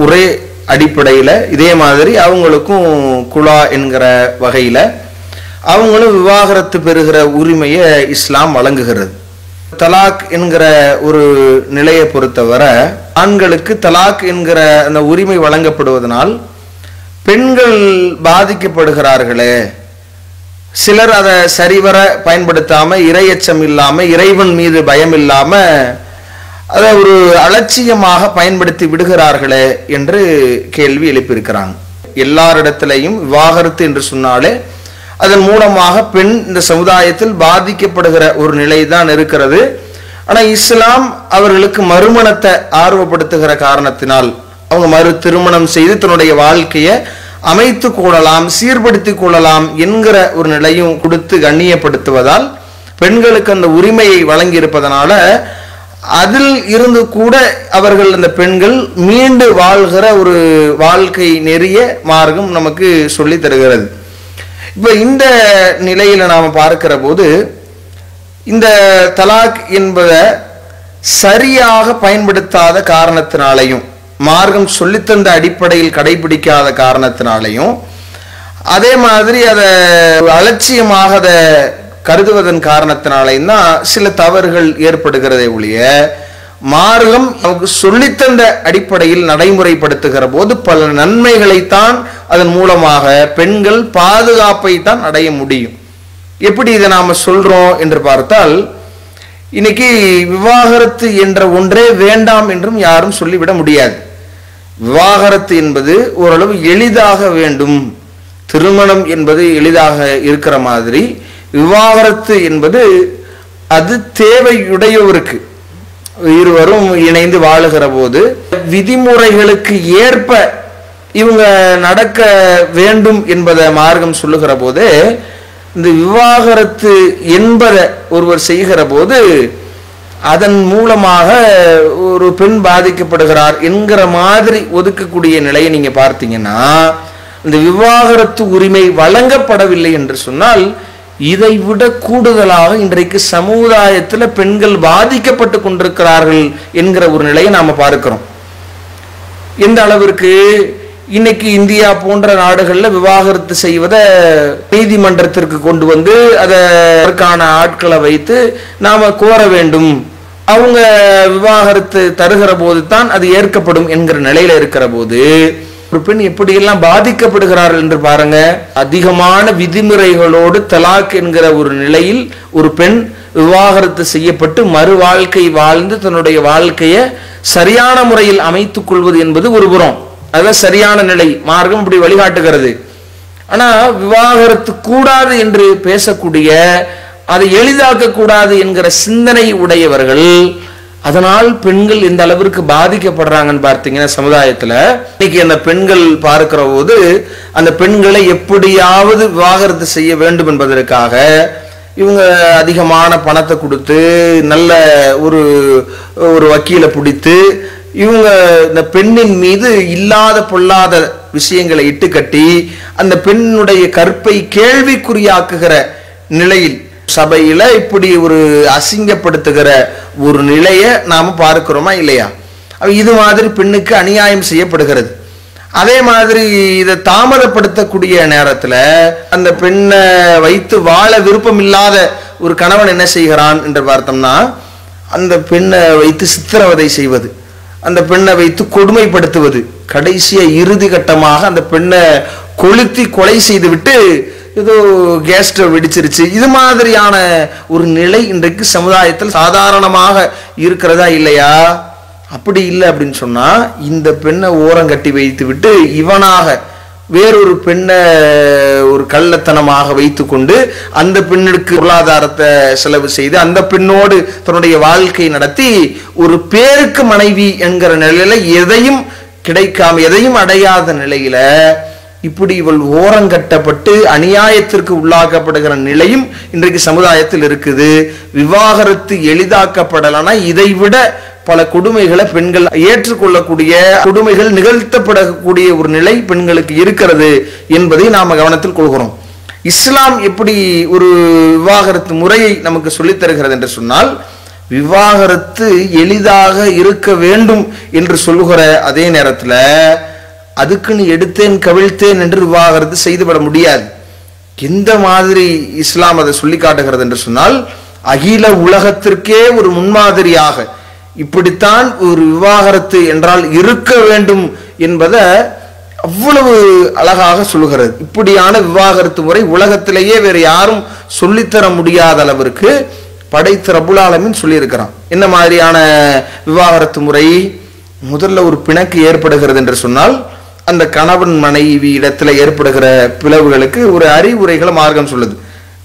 ஒரே அடிப்படையில் இதே மாதிரி அவங்களுக்கும் குலா என்கிற வகையில் அவங்களும் விவாகரத்து பெறுகிற உரிமையை இஸ்லாம் வழங்குகிறது. தலாக் என்கிற ஒரு நிலையை பொறுத்தவரை ஆண்களுக்கு தலாக் என்கிற அந்த உரிமை வழங்கப்படுவதனால் பெண்கள் பாதிக்கப்படுகிறார்களே, சிலர் அதை சரிவர பயன்படுத்தாம இறையச்சம் இல்லாம இறைவன் மீது பயம் இல்லாம அதை ஒரு அலட்சியமாக பயன்படுத்தி விடுகிறார்களே என்று கேள்வி எழுப்பியிருக்கிறாங்க. எல்லாரிடத்திலையும் விவாகரத்து என்று சொன்னாலே அதன் மூலமாக பெண் இந்த சமுதாயத்தில் பாதிக்கப்படுகிற ஒரு நிலை தான் இருக்கிறது. ஆனா இஸ்லாம் அவர்களுக்கு மறுமணத்தை ஆர்வப்படுத்துகிற காரணத்தினால் அவங்க மறு திருமணம் செய்து தன்னுடைய வாழ்க்கையை அமைத்து கொள்ளலாம், சீர்படுத்தி கொள்ளலாம் என்கிற ஒரு நிலையும் கொடுத்து கண்ணியப்படுத்துவதால் பெண்களுக்கு அந்த உரிமையை வழங்கி இருப்பதனால அதில் இருந்து கூட அவர்கள் அந்த பெண்கள் மீண்டு வாழ்கிற ஒரு வாழ்க்கை நெறிய மார்க்கம் நமக்கு சொல்லி தருகிறது. இப்ப இந்த நிலையில நாம பார்க்கிற போது இந்த தலாக் என்பதை சரியாக பயன்படுத்தாத காரணத்தினாலையும் மார்க்கம் சொல்லித்தந்த அடிப்படையில் கடைபிடிக்காத காரணத்தினாலையும் அதே மாதிரி அதை அலட்சியமாக அதை கருதுவதன் காரணத்தினாலையும் தான் சில தவறுகள் ஏற்படுகிறதே ஒழிய மார்க்கம் நமக்கு சொல்லித்தந்த அடிப்படையில் நடைமுறைப்படுத்துகிற போது பல நன்மைகளைத்தான் அதன் மூலமாக பெண்கள் பாதுகாப்பை தான் அடைய முடியும். எப்படி இதை நாம சொல்றோம் என்று பார்த்தால் இன்னைக்கு விவாகரத்து என்ற ஒன்றே வேண்டாம் என்றும் யாரும் சொல்லிவிட முடியாது. விவாகரத்து என்பது ஓரளவு எளிதாக வேண்டும், திருமணம் என்பது எளிதாக இருக்கிற மாதிரி விவாகரத்து என்பது அது தேவையுடையவருக்கு இருவரும் இணைந்து வாழுகிற போது விதிமுறைகளுக்கு ஏற்ப இவங்க நடக்க வேண்டும் என்பதை மார்க்கம் சொல்லுகிற போது இந்த விவாகரத்து என்பதை ஒருவர் செய்கிற போது அதன் மூலமாக ஒரு பெண் பாதிக்கப்படுகிறார் என்கிற மாதிரி ஒதுக்கக்கூடிய நிலையை நீங்க பார்த்தீங்கன்னா இந்த விவாகரத்து உரிமை வழங்கப்படவில்லை என்று சொன்னால் இதை விட கூடுதலாக இன்றைக்கு சமுதாயத்தில் பெண்கள் பாதிக்கப்பட்டு கொண்டிருக்கிறார்கள் என்கிற ஒரு நிலையை நாம பார்க்கிறோம். எந்த அளவிற்கு இன்னைக்கு இந்தியா போன்ற நாடுகளில் விவாகரத்து செய்வதை நீதிமன்றத்திற்கு கொண்டு வந்து அதற்கான ஆட்களை வைத்து நாம கோர வேண்டும். அவங்க விவாகரத்து தருகிற போது தான் அது ஏற்கப்படும் என்கிற நிலையில இருக்கிற போது ஒரு பெண் எப்படியெல்லாம் பாதிக்கப்படுகிறார்கள் என்று பாருங்க. அதிகமான விதிமுறைகளோடு தலாக் என்கிற ஒரு நிலையில் ஒரு பெண் விவாகரத்து செய்யப்பட்டு மறு வாழ்க்கை வாழ்ந்து தன்னுடைய வாழ்க்கையை சரியான முறையில் அமைத்துக் கொள்வது என்பது ஒரு புறம், அதுதான் சரியான நிலை, மார்க்கம் இப்படி வழிகாட்டுகிறது. ஆனா விவாகரத்து கூடாது என்று பேசக்கூடிய, அதை எளிதாக்க கூடாது என்கிற சிந்தனை உடையவர்கள், அதனால் பெண்கள் எந்த அளவிற்கு பாதிக்கப்படுறாங்கன்னு பார்த்தீங்கன்னா சமுதாயத்துல இன்னைக்கு அந்த பெண்கள் பார்க்கிற போது அந்த பெண்களை எப்படியாவது விவாகரத்து செய்ய வேண்டும் என்பதற்காக இவங்க அதிகமான பணத்தை கொடுத்து நல்ல ஒரு வக்கீலை பிடித்து இவங்க இந்த பெண்ணின் மீது இல்லாத பொல்லாத விஷயங்களை இட்டு கட்டி அந்த பெண்ணுடைய கற்பை கேள்விக்குறியாக்குகிற நிலையில் சபையில இப்படி ஒரு அசிங்கப்படுத்துகிற ஒரு நிலையை நாம பார்க்கிறோமா இல்லையா? இது மாதிரி பெண்ணுக்கு அநியாயம் செய்யப்படுகிறது. அதே மாதிரி இதை தாமதப்படுத்தக்கூடிய நேரத்துல அந்த பெண்ணை வைத்து வாழ விருப்பம் இல்லாத ஒரு கணவன் என்ன செய்கிறான் என்று பார்த்தோம்னா, அந்த பெண்ணை வைத்து சித்திரவதை செய்வது, அந்த பெண்ணை வைத்து கொடுமைப்படுத்துவது, கடைசிய இறுதி கட்டமாக அந்த பெண்ணை கொளுத்தி கொலை செய்து விட்டு ஏதோ கேஸ் ஸ்டவ் வெடிச்சிருச்சு, இது மாதிரியான ஒரு நிலை இன்றைக்கு சமுதாயத்தில் சாதாரணமாக இருக்கிறதா இல்லையா? அப்படி இல்லை அப்படின்னு சொன்னா இந்த பெண்ணை ஓரங்கட்டி வைத்து விட்டு இவனாக வேறொரு பெண்ணை ஒரு கள்ளத்தனமாக வைத்து கொண்டு அந்த பெண்ணுக்கு பொருளாதாரத்தை செலவு செய்து அந்த பெண்ணோடு தன்னுடைய வாழ்க்கை நடத்தி ஒரு பேருக்கு மனைவி என்கிற நிலையில எதையும் கிடைக்காம எதையும் அடையாத நிலையில இப்படி இவள் ஓரங்கட்டப்பட்டு அநியாயத்திற்கு உள்ளாக்கப்படுகிற நிலையும் இன்றைக்கு சமுதாயத்தில் இருக்குது. விவாகரத்து எளிதாக்கப்படலானா இதைவிட பல கொடுமைகளை பெண்கள் ஏற்றுக்கொள்ளக்கூடிய, கொடுமைகள் நிகழ்த்தப்படக்கூடிய ஒரு நிலை பெண்களுக்கு இருக்கிறது என்பதை நாம கவனத்தில் கொள்கிறோம். இஸ்லாம் எப்படி ஒரு விவாகரத்து முறையை நமக்கு சொல்லித் தருகிறது என்று சொன்னால், விவாகரத்து எளிதாக இருக்க வேண்டும் என்று சொல்லுகிற அதே நேரத்துல அதுக்குன்னு எடுத்தேன் கவிழ்த்தேன் என்று விவாகரத்து செய்துவிட முடியாது. எந்த மாதிரி இஸ்லாம் அதை சொல்லி காட்டுகிறது என்று சொன்னால், அகில உலகத்திற்கே ஒரு முன்மாதிரியாக இப்படித்தான் ஒரு விவாகரத்து என்றால் இருக்க வேண்டும் என்பதை அவ்வளவு அழகாக சொல்லுகிறது. இப்படியான விவாகரத்து முறை உலகத்திலேயே வேறு யாரும் சொல்லித்தர முடியாத அளவிற்கு படைத்த ரப்புல் ஆலமீன் சொல்லியிருக்கிறான். என்ன மாதிரியான விவாகரத்து முறை? முதல்ல ஒரு பிணக்கு ஏற்படுகிறது என்று சொன்னால் அந்த கணவன் மனைவி இடத்துல ஏற்படுகிற பிளவுகளுக்கு ஒரு அறிவுரைகளை மார்க்கம் சொல்லுது.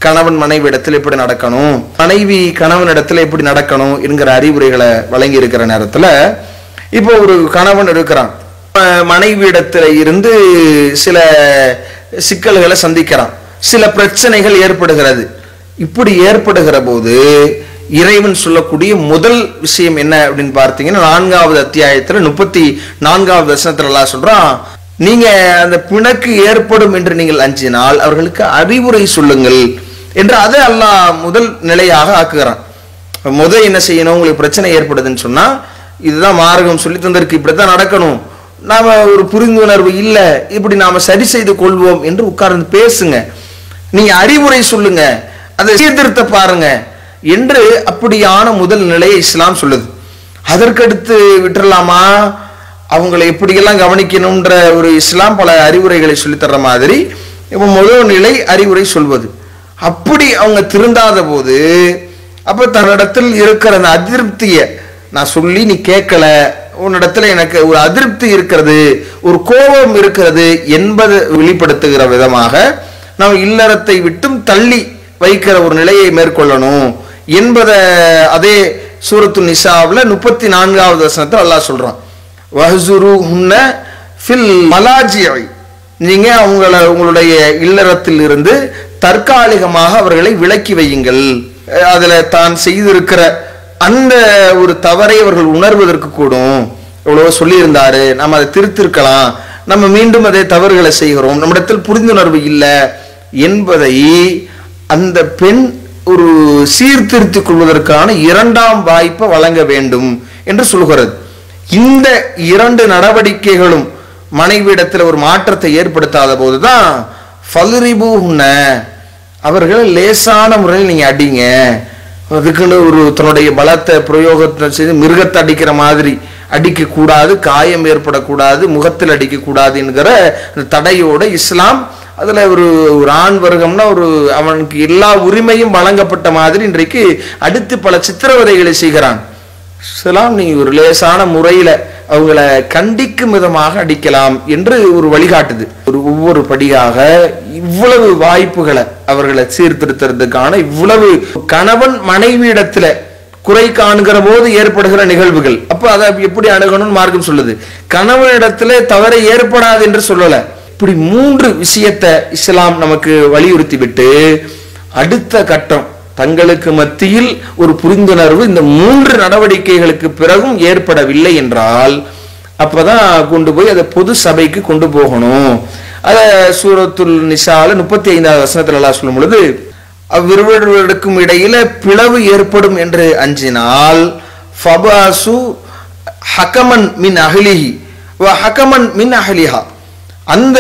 கணவன் மனைவி இடத்துல எப்படி நடக்கணும், மனைவி கணவன் இடத்துல எப்படி நடக்கணும் என்கிற அறிவுரைகளை வழங்கி இருக்கிற நேரத்துல இப்போ ஒரு கணவன் இருக்கிறான், மனைவி இடத்துல இருந்து சில சிக்கல்களை சந்திக்கிறான், சில பிரச்சனைகள் ஏற்படுகிறது. இப்படி ஏற்படுகிற போது இறைவன் சொல்லக்கூடிய முதல் விஷயம் என்ன அப்படின்னு பார்த்தீங்கன்னா, 4வது அத்தியாயத்துல 34வது வசனத்துல அல்லாஹ் சொல்றான், நீங்க அந்த பிணக்கு ஏற்படும் என்று நீங்கள் அஞ்சினால் அவர்களுக்கு அறிவுரை சொல்லுங்கள் என்று அதை அல்லாஹ் முதல் நிலையாக ஆக்குகிறான். முதல் என்ன செய்யணும், உங்களுக்கு பிரச்சனை ஏற்படுதுன்னு சொன்னா இதுதான் மார்க்கம் சொல்லி தந்திருக்கு, இப்படித்தான் நடக்கணும், நாம ஒரு புரிந்துணர்வு இல்லை, இப்படி நாம சரி செய்து கொள்வோம் என்று உட்கார்ந்து பேசுங்க, நீங்க அறிவுரை சொல்லுங்க, அதை சீர்திருத்த பாருங்க என்று அப்படியான முதல் நிலையை இஸ்லாம் சொல்லுது. அதற்கடுத்து விட்டுறலாமா, அவங்களை எப்படியெல்லாம் கவனிக்கணும்ன்ற ஒரு இஸ்லாம் பல அறிவுரைகளை சொல்லித்தர்ற மாதிரி இப்போ முதல் நிலை அறிவுரை சொல்வது. அப்படி அவங்க திருந்தாத போது அப்ப தன்னிடத்தில் இருக்கிற அந்த அதிருப்தியை நான் சொல்லி நீ கேட்கல, உன்னிடத்துல எனக்கு ஒரு அதிருப்தி இருக்கிறது, ஒரு கோபம் இருக்கிறது என்பதை வெளிப்படுத்துகிற விதமாக நாம் இல்லறத்தை விட்டும் தள்ளி வைக்கிற ஒரு நிலையை மேற்கொள்ளணும் என்பதை அதே சூரத்து நிசாவுல 34வது வசனத்தில் அல்லாஹ் சொல்றான், வஹ்சுருஹுன்ன ஃபில் மலாஜிஇ, நீங்க உங்களுடைய இல்லறத்தில் இருந்து தற்காலிகமாக அவர்களை விலக்கி வையுங்கள். அதுல தான் செய்திருக்கிற அந்த ஒரு தவறை அவர்கள் உணர்வதற்கு கூடும், எவ்வளவோ சொல்லி இருந்தாரு, நம்ம அதை திருத்திருக்கலாம், நம்ம மீண்டும் அதே தவறுகளை செய்கிறோம், நம்மிடத்தில் புரிந்துணர்வு இல்லை என்பதை அந்த பெண் ஒரு சீர்திருத்திக் கொள்வதற்கான 2ஆம் வாய்ப்பை வழங்க வேண்டும் என்று சொல்கிறது. இந்த 2 நடவடிக்கைகளும் மனைவியிடத்தில் ஒரு மாற்றத்தை ஏற்படுத்தாத போதுதான் ஃபல்ரிபூஹுன்ன, அவர்களை லேசான முறையில் நீங்க அடிங்க. அதுக்குன்னு ஒரு தன்னுடைய பலத்தை பிரயோகத்தை செய்து மிருகத்தை அடிக்கிற மாதிரி அடிக்க கூடாது, காயம் ஏற்படக்கூடாது, முகத்தில் அடிக்க கூடாது என்கிற அந்த தடையோட இஸ்லாம் அதுல ஒரு ஆண் வர்க்கம்னா அவனுக்கு எல்லா உரிமையும் வழங்கப்பட்ட மாதிரி இன்றைக்கு அடுத்து பல சித்திரவதைகளை செய்கிறான். இஸ்லாம் நீ ஒரு லேசான முறையில அவங்கள கண்டிக்கும் விதமாக அடிக்கலாம் என்று ஒரு வழிகாட்டுது. ஒவ்வொரு படியாக இவ்வளவு வாய்ப்புகளை அவர்களை சீர்திருத்துறதுக்கான இவ்வளவு கணவன் மனைவியிடத்துல குறை காண்கிற போது ஏற்படுகிற நிகழ்வுகள், அப்ப அதை எப்படி அணுகணும்னு மார்க்கம் சொல்லுது. கணவனிடத்துல தவறை ஏற்படாது என்று சொல்லல. இப்படி 3 விஷயத்தை இஸ்லாம் நமக்கு வலியுறுத்தி விட்டு அடுத்த கட்டம் தங்களுக்கு மத்தியில் ஒரு புரிந்துணர்வு இந்த 3 நடவடிக்கைகளுக்கு பிறகும் ஏற்படவில்லை என்றால் அப்பதான் கொண்டு போய் அதை பொது சபைக்கு கொண்டு போகணும். அத சூரத்துல் நிசால 35வது வசனத்துல அல்லாஹ் சொல்லும் பொழுது, அவ்விருவருக்கும் இடையில பிளவு ஏற்படும் என்று அஞ்சினால் ஃபபாசு ஹகமன் மின் அஹ்லிஹி வ ஹகமன் மின் அஹ்லிஹா, அந்த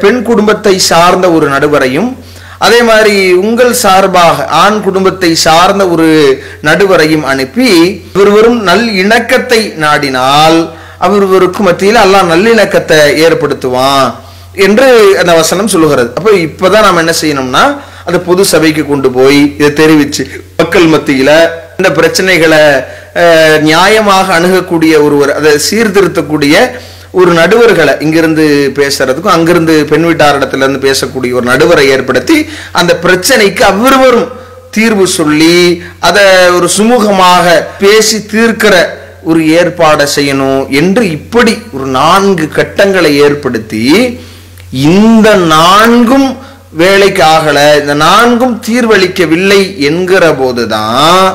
பெண் குடும்பத்தை சார்ந்த ஒரு நடுவரையும் அதே மாதிரி உங்கள் சார்பாக ஆண் குடும்பத்தை சார்ந்த ஒரு நடுவரையும் அனுப்பி ஒருவரும் நல் இணக்கத்தை நாடினால் அவருவருக்கும் மத்தியில் அல்லாஹ் நல்லிணக்கத்தை ஏற்படுத்துவான் என்று அந்த வசனம் சொல்லுகிறது. அப்ப இப்பதான் நாம் என்ன செய்யணும்னா அந்த பொது சபைக்கு கொண்டு போய் இதை தெரிவிச்சு மக்கள் மத்தியில இந்த பிரச்சனைகளை நியாயமாக அணுகக்கூடிய ஒருவர், அதை சீர்திருத்தக்கூடிய ஒரு நடுவர்களை இங்கிருந்து பேசுறதுக்கும் அங்கிருந்து பெண் வீட்டாரிடத்துல இருந்து பேசக்கூடிய ஒரு நடுவரை ஏற்படுத்தி அந்த பிரச்சனைக்கு அவ்வொருவரும் தீர்வு சொல்லி அதை ஒரு சுமூகமாக பேசி தீர்க்கிற ஒரு ஏற்பாடை செய்யணும் என்று இப்படி ஒரு 4 கட்டங்களை ஏற்படுத்தி இந்த 4ம் வேலைக்கு ஆகல, இந்த 4ம் தீர்வளிக்கவில்லை என்கிற போதுதான்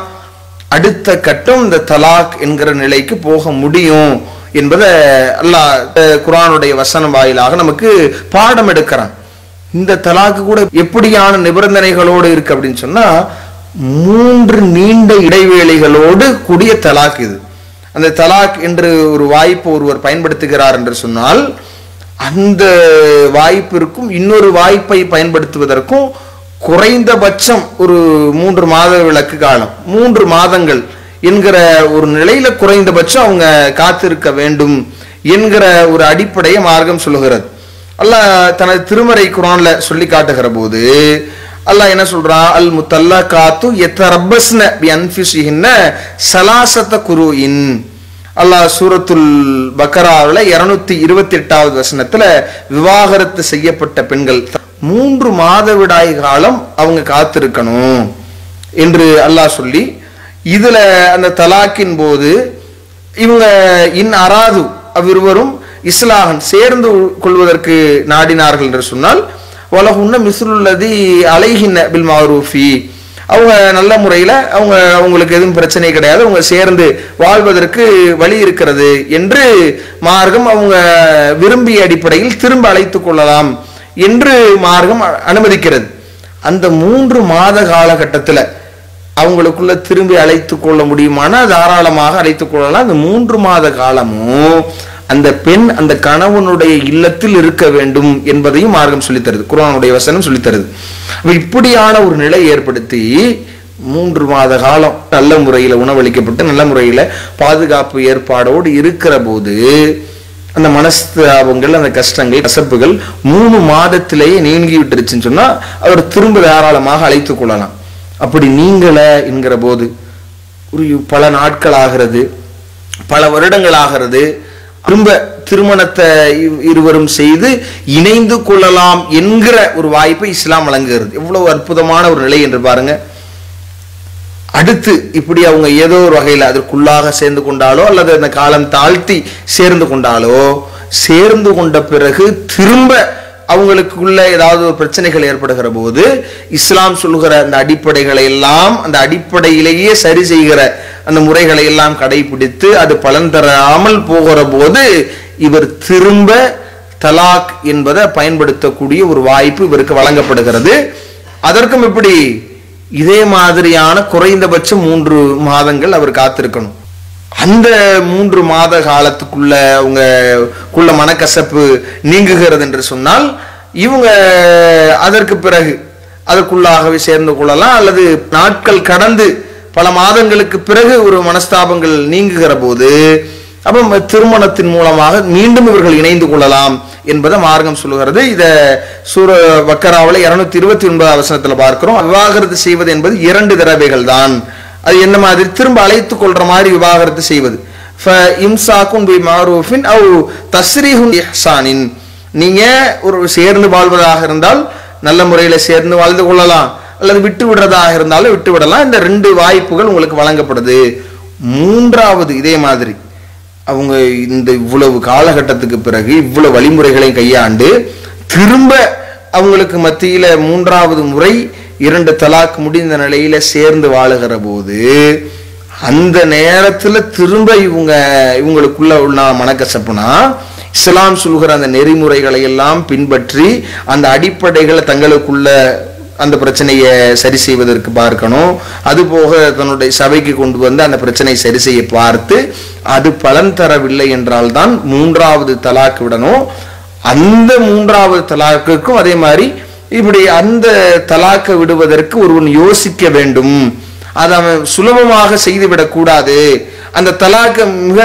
அடுத்த கட்டம் இந்த தலாக் என்கிற நிலைக்கு போக முடியும் என்பதை அல்லாஹ் குர்ஆனுடைய வசனம் வாயிலாக நமக்கு பாடம் எடுக்கிறான். இந்த தலாக்கு கூட எப்படியான நிபந்தனைகளோடு இருக்கு அப்படின்னு சொன்னா 3 நீண்ட இடைவேளைகளோடு கூடிய தலாக் இது. அந்த தலாக் என்று ஒரு வாய்ப்பு ஒருவர் பயன்படுத்துகிறார் என்று சொன்னால் அந்த வாய்ப்பிற்கும் இன்னொரு வாய்ப்பை பயன்படுத்துவதற்கும் குறைந்தபட்சம் ஒரு 3 மாத விலக்கு காலம், 3 மாதங்கள் என்கிற ஒரு நிலையில குறைந்தபட்சம் அவங்க காத்திருக்க வேண்டும் என்கிற ஒரு அடிப்படையை மார்க்கம் சொல்லுகிறது. அல்லாஹ் தனது திருமறை குர்ஆன்ல சொல்லி காட்டுகிற போது அல்லாஹ் என்ன சொல்றான், அல் முத்தல்லகாத்து யதரப்பஸ்ன பி அன்ஃபுஸிஹின்ன ஸலாஸத குரூஇன். அல்லாஹ் சூரத்துல் பக்கராவுல 228வது வசனத்துல விவாகரத்து செய்யப்பட்ட பெண்கள் 3 மாதவிடாய் காலம் அவங்க காத்திருக்கணும் என்று அல்லாஹ் சொல்லி, இதுல அந்த தலாக்கின் போது இவங்க அராது அவ்விருவரும் இஸ்லாஹன் சேர்ந்து கொள்வதற்கு நாடினார்கள் என்று சொன்னால் வலஹுன்ன மிஸ்லுல்லதி அலைஹின்ன பில் மஅரூஃபி, அவங்க நல்ல முறையில அவங்களுக்கு எதுவும் பிரச்சனை கிடையாது, அவங்க சேர்ந்து வாழ்வதற்கு வழி இருக்கிறது என்று மார்க்கம் அவங்க விரும்பிய அடிப்படையில் திரும்ப அழைத்துக் கொள்ளலாம் என்று மார்க்கம் அனுமதிக்கிறது. அந்த 3 மாத காலகட்டத்தில் அவங்களுக்குள்ள திரும்பி அழைத்துக் கொள்ள முடியுமானா தாராளமாக அழைத்துக் கொள்ளலாம். அந்த 3 மாத காலமும் அந்த பெண் அந்த கணவனுடைய இல்லத்தில் இருக்க வேண்டும் என்பதையும் மார்க்கம் சொல்லித்தருது, குர்ஆனுடைய வசனம் சொல்லித்தருது. இப்படியான ஒரு நிலை ஏற்படுத்தி 3 மாத காலம் நல்ல முறையில் உணவளிக்கப்பட்டு நல்ல முறையில் பாதுகாப்பு ஏற்பாடோடு இருக்கிற போது அந்த மனஸ்தாபங்கள் அந்த கஷ்டங்கள் கசப்புகள் 3 மாதத்திலேயே நீங்கி விட்டுருச்சுன்னு சொன்னா அவர் திரும்ப தாராளமாக அழைத்துக் கொள்ளலாம். அப்படி நீங்கள என்கிற போது ஒரு பல நாட்கள் ஆகிறது, பல வருடங்கள் ஆகிறது, திரும்ப திருமணத்தை இருவரும் செய்து இணைந்து கொள்ளலாம் என்கிற ஒரு வாய்ப்பை இஸ்லாம் வழங்குகிறது. எவ்வளவு அற்புதமான ஒரு நிலை என்று பாருங்க. அடுத்து இப்படி அவங்க ஏதோ ஒரு வகையில் அதற்குள்ளாக சேர்ந்து கொண்டாலோ அல்லது அந்த காலம் தாழ்த்தி சேர்ந்து கொண்டாலோ, சேர்ந்து கொண்ட பிறகு திரும்ப அவங்களுக்குள்ள ஏதாவது ஒரு பிரச்சனைகள் ஏற்படுகிற போது இஸ்லாம் சொல்லுகிற அந்த அடிப்படைகளை எல்லாம் அந்த அடிப்படையிலேயே சரி செய்கிற அந்த முறைகளை எல்லாம் கடைபிடித்து அது பலன் தராமல் போகிற போது இவர் திரும்ப தலாக் என்பதை பயன்படுத்தக்கூடிய ஒரு வாய்ப்பு இவருக்கு வழங்கப்படுகிறது. அதற்கும் இப்படி இதே மாதிரியான குறைந்தபட்சம் 3 மாதங்கள் அவர் காத்திருக்கணும். அந்த 3 மாத காலத்துக்குள்ள அவங்கக்குள்ள மனக்கசப்பு நீங்குகிறது என்று சொன்னால் இவங்க அதற்கு பிறகு அதற்குள்ளாகவே சேர்ந்து கொள்ளலாம், அல்லது நாட்கள் கடந்து பல மாதங்களுக்கு பிறகு ஒரு மனஸ்தாபங்கள் நீங்குகிற போது அப்ப திருமணத்தின் மூலமாக மீண்டும் இவர்கள் இணைந்து கொள்ளலாம் என்பதை மார்க்கம் சொல்லுகிறது. இத சூர பக்கராவில் 229 வசனத்துல பார்க்கிறோம். விவாகரத்து செய்வது என்பது 2 தடவைகள் தான். அது என்ன மாதிரி? திரும்ப அழைத்து கொள்ற மாதிரி விவாகரத்து செய்வது. நீங்க ஒரு சேர்ந்து வாழ்வதாக இருந்தால் நல்ல முறையில சேர்ந்து வாழ்ந்து கொள்ளலாம், அல்லது விட்டு விடுறதாக இருந்தாலும் விட்டு விடலாம். இந்த 2 வாய்ப்புகள் உங்களுக்கு வழங்கப்படுது. 3வது இதே மாதிரி அவங்க இந்த இவ்வளவு காலகட்டத்துக்கு பிறகு இவ்வளவு வழிமுறைகளை கையாண்டு திரும்ப அவங்களுக்கு மத்தியில 3வது முறை 2 தலாக் முடிந்த நிலையில சேர்ந்து வாழுகிற போது அந்த நேரத்துல திரும்ப இவங்களுக்குள்ள உள்ள மனக்கசப்புனா இஸ்லாம் சொல்கிற அந்த நெறிமுறைகளை எல்லாம் பின்பற்றி அந்த அடிப்படைகளை தங்களுக்குள்ள அந்த பிரச்சனையை சரி செய்வதற்கு பார்க்கணும். அது போக தன்னுடைய சபைக்கு கொண்டு வந்து அந்த பிரச்சனையை சரி செய்ய பார்த்து அது பலன் தரவில்லை என்றால் தான் 3வது தலாக் விடணும். அந்த 3வது தலாக்குக்கும் அதே மாதிரி இப்படி அந்த தலாக்கை விடுவதற்கு ஒருவன் யோசிக்க வேண்டும். அதை அவன் சுலபமாக செய்துவிடக் கூடாது. அந்த தலாக்கை மிக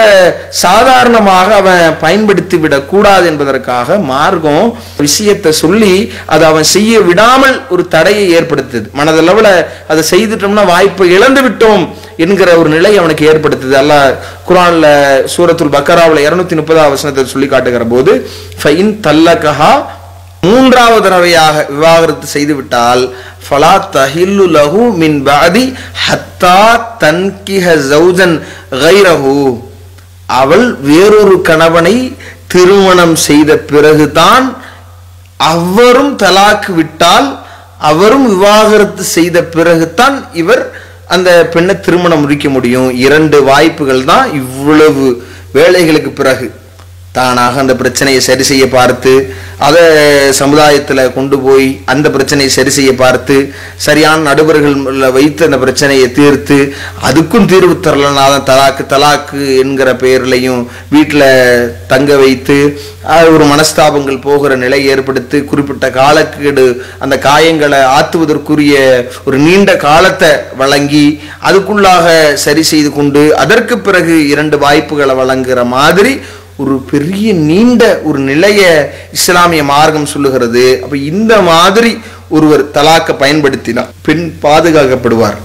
சாதாரணமாக அவன் பயன்படுத்தி விடக் கூடாது என்பதற்காக மார்க்கம் விஷயத்தை சொல்லி அதை அவன் செய்ய விடாமல் ஒரு தடையை ஏற்படுத்துது. மனதளவுல அதை செய்துட்டோம்னா வாய்ப்பை இழந்து விட்டோம் என்கிற ஒரு நிலை அவனுக்கு ஏற்படுத்துது. அல்லாஹ் குர்ஆன்ல சூரத்துல் பக்கராவில் 230 வசனத்தை சொல்லி காட்டுகிற போது ஃபைன் தல்லகஹா 3வது தடவையாக விவாகரத்து செய்து விட்டால் ஃபலா தஹில்லு லஹு மின் பஅதி ஹத்தா தன்கிஹ ஜௌஜன் கைரஹு, அவள் வேறொரு கணவனை திருமணம் செய்த பிறகுதான் அவரும் தலாக்கு விட்டால் அவரும் விவாகரத்து செய்த பிறகுதான் இவர் அந்த பெண்ணை திருமணம் முடிக்க முடியும். 2 வாய்ப்புகள் தான். இவ்வளவு வேலைகளுக்கு பிறகு தானாக அந்த பிரச்சனையை சரி செய்ய பார்த்து அதை சமுதாயத்தில் கொண்டு போய் அந்த பிரச்சனையை சரி செய்ய பார்த்து சரியான நடுவர்கள் வைத்து அந்த பிரச்சனையை தீர்த்து அதுக்கும் தீர்வு தரலனாதான் தலாக்கு என்கிற பெயர்லையும் வீட்டில் தங்க வைத்து ஒரு மனஸ்தாபங்கள் போகிற நிலை ஏற்படுத்தி குறிப்பிட்ட காலக்கெடு அந்த காயங்களை ஆற்றுவதற்குரிய ஒரு நீண்ட காலத்தை வழங்கி அதுக்குள்ளாக சரி செய்து கொண்டு அதற்கு பிறகு 2 வாய்ப்புகளை வழங்குகிற மாதிரி ஒரு பெரிய நீண்ட ஒரு நிலைய இஸ்லாமிய மார்க்கம் சொல்லுகிறது. அப்ப இந்த மாதிரி ஒருவர் தலாக்க பயன்படுத்தினால் பெண் பாதுகாக்கப்படுவார்,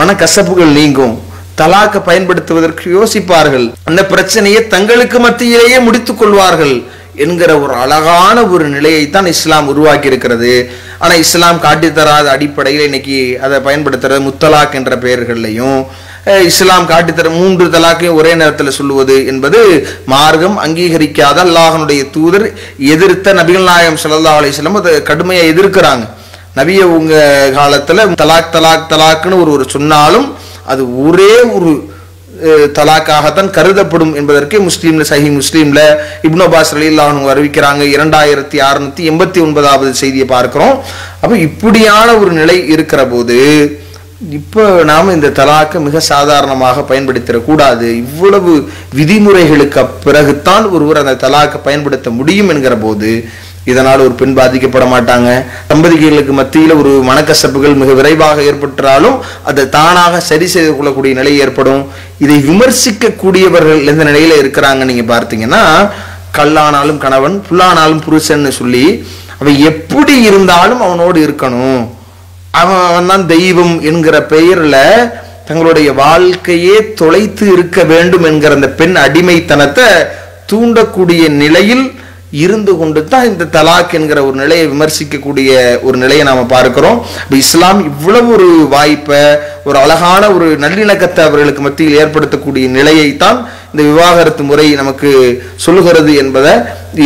மனக்கசப்புகள் நீங்கும், தலாக்க பயன்படுத்துவதற்கு யோசிப்பார்கள், அந்த பிரச்சனையை தங்களுக்கு மத்தியிலேயே முடித்துக் கொள்வார்கள் என்கிற ஒரு அழகான ஒரு நிலையைத்தான் இஸ்லாம் உருவாக்கி இருக்கிறது. ஆனா இஸ்லாம் காட்டித்தராத அடிப்படையில் இன்னைக்கு அதை பயன்படுத்துறது முத்தலாக் என்ற பெயர்களையும் இஸ்லாம் காட்டித்தர 3 தலாக்கையும் ஒரே நேரத்தில் சொல்லுவது என்பது மார்க்கம் அங்கீகரிக்காத அல்லாஹ்வுடைய தூதர் எதிர்த்த நபிகள் நாயகம் ஸல்லல்லாஹு அலைஹி வஸல்லம் அதை கடுமையா எதிர்க்கிறாங்க. நபிய உங்க காலத்துல தலாக் தலாக் தலாக்னு ஒரு சொன்னாலும் அது ஒரே ஒரு தலாக்காகத்தான் கருதப்படும் என்பதற்கு சஹீஹ் முஸ்லிம்ல இப்னு அப்பாஸ் ரலியல்லாஹு அன்ஹு அறிவிக்கிறாங்க. 2689வது செய்தியை பார்க்கிறோம். அப்ப இப்படியான ஒரு நிலை இருக்கிற போது இப்போ நாம இந்த தலாக்கை மிக சாதாரணமாக பயன்படுத்திடக்கூடாது. இவ்வளவு விதிமுறைகளுக்கு பிறகுதான் ஒருவர் அந்த தலாக்கை பயன்படுத்த முடியும் என்கிற போது இதனால் ஒரு பெண் பாதிக்கப்பட மாட்டாங்க. தம்பதிகளுக்கு மத்தியில் ஒரு மனக்கசப்புகள் மிக விரைவாக ஏற்பட்டாலும் அதை தானாக சரி செய்து கொள்ளக்கூடிய நிலை ஏற்படும். இதை விமர்சிக்க கூடியவர்கள் எந்த நிலையில இருக்கிறாங்க நீங்க பார்த்தீங்கன்னா, கல்லானாலும் கணவன் புல்லானாலும் புருஷன்னு சொல்லி அவன் எப்படி இருந்தாலும் அவனோடு இருக்கணும், அவன் தான் தெய்வம் என்கிற பெயர்ல தங்களுடைய வாழ்க்கையே தொலைத்து இருக்க வேண்டும் என்கிற அந்த பெண் அடிமைத்தனத்தை தூண்டக்கூடிய நிலையில் இருந்து கொண்டு தான் இந்த தலாக் என்கிற ஒரு நிலையை விமர்சிக்கக்கூடிய ஒரு நிலையை நாம பார்க்கிறோம். இஸ்லாம் இவ்வளவு ஒரு வாய்ப்பை ஒரு அழகான ஒரு நல்லிணக்கத்தை அவர்களுக்கு மத்தியில் ஏற்படுத்தக்கூடிய நிலையைத்தான் இந்த விவாகரத்து முறை நமக்கு சொல்லுகிறது என்பதை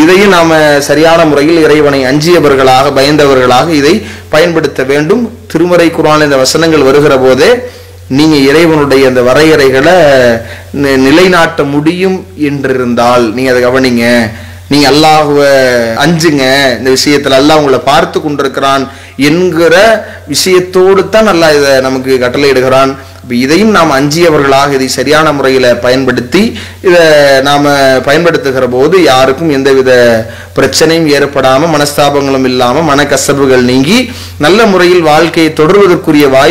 இதையும் நாம சரியான முறையில் இறைவனை அஞ்சியவர்களாக பயந்தவர்களாக இதை பயன்படுத்த வேண்டும். திருமறை குர்ஆனில் இந்த வசனங்கள் வருகிற போதே நீங்க இறைவனுடைய அந்த வரையறைகளை நிலைநாட்ட முடியும் என்றிருந்தால் நீங்க அதை கவனிங்க, நீங்க அல்லாஹ்வை அஞ்சுங்க, இந்த விஷயத்துல அல்லாஹ் உங்களை பார்த்து கொண்டிருக்கிறான் என்கிற விஷயத்தோடு தான் அல்லாஹ் இதை நமக்கு கட்டளையிடுகிறான். இதையும் நாம் அஞ்சியவர்களாக இதை சரியான முறையில் பயன்படுத்தி இதை நாம் பயன்படுத்துகிற போது யாருக்கும் எந்தவித பிரச்சனையும் ஏற்படாமல், மனஸ்தாபங்களும் இல்லாமல், மனக்கசப்புகள் நீங்கி நல்ல முறையில் வாழ்க்கையை தொடர்வதற்குரிய வாய்ப்பு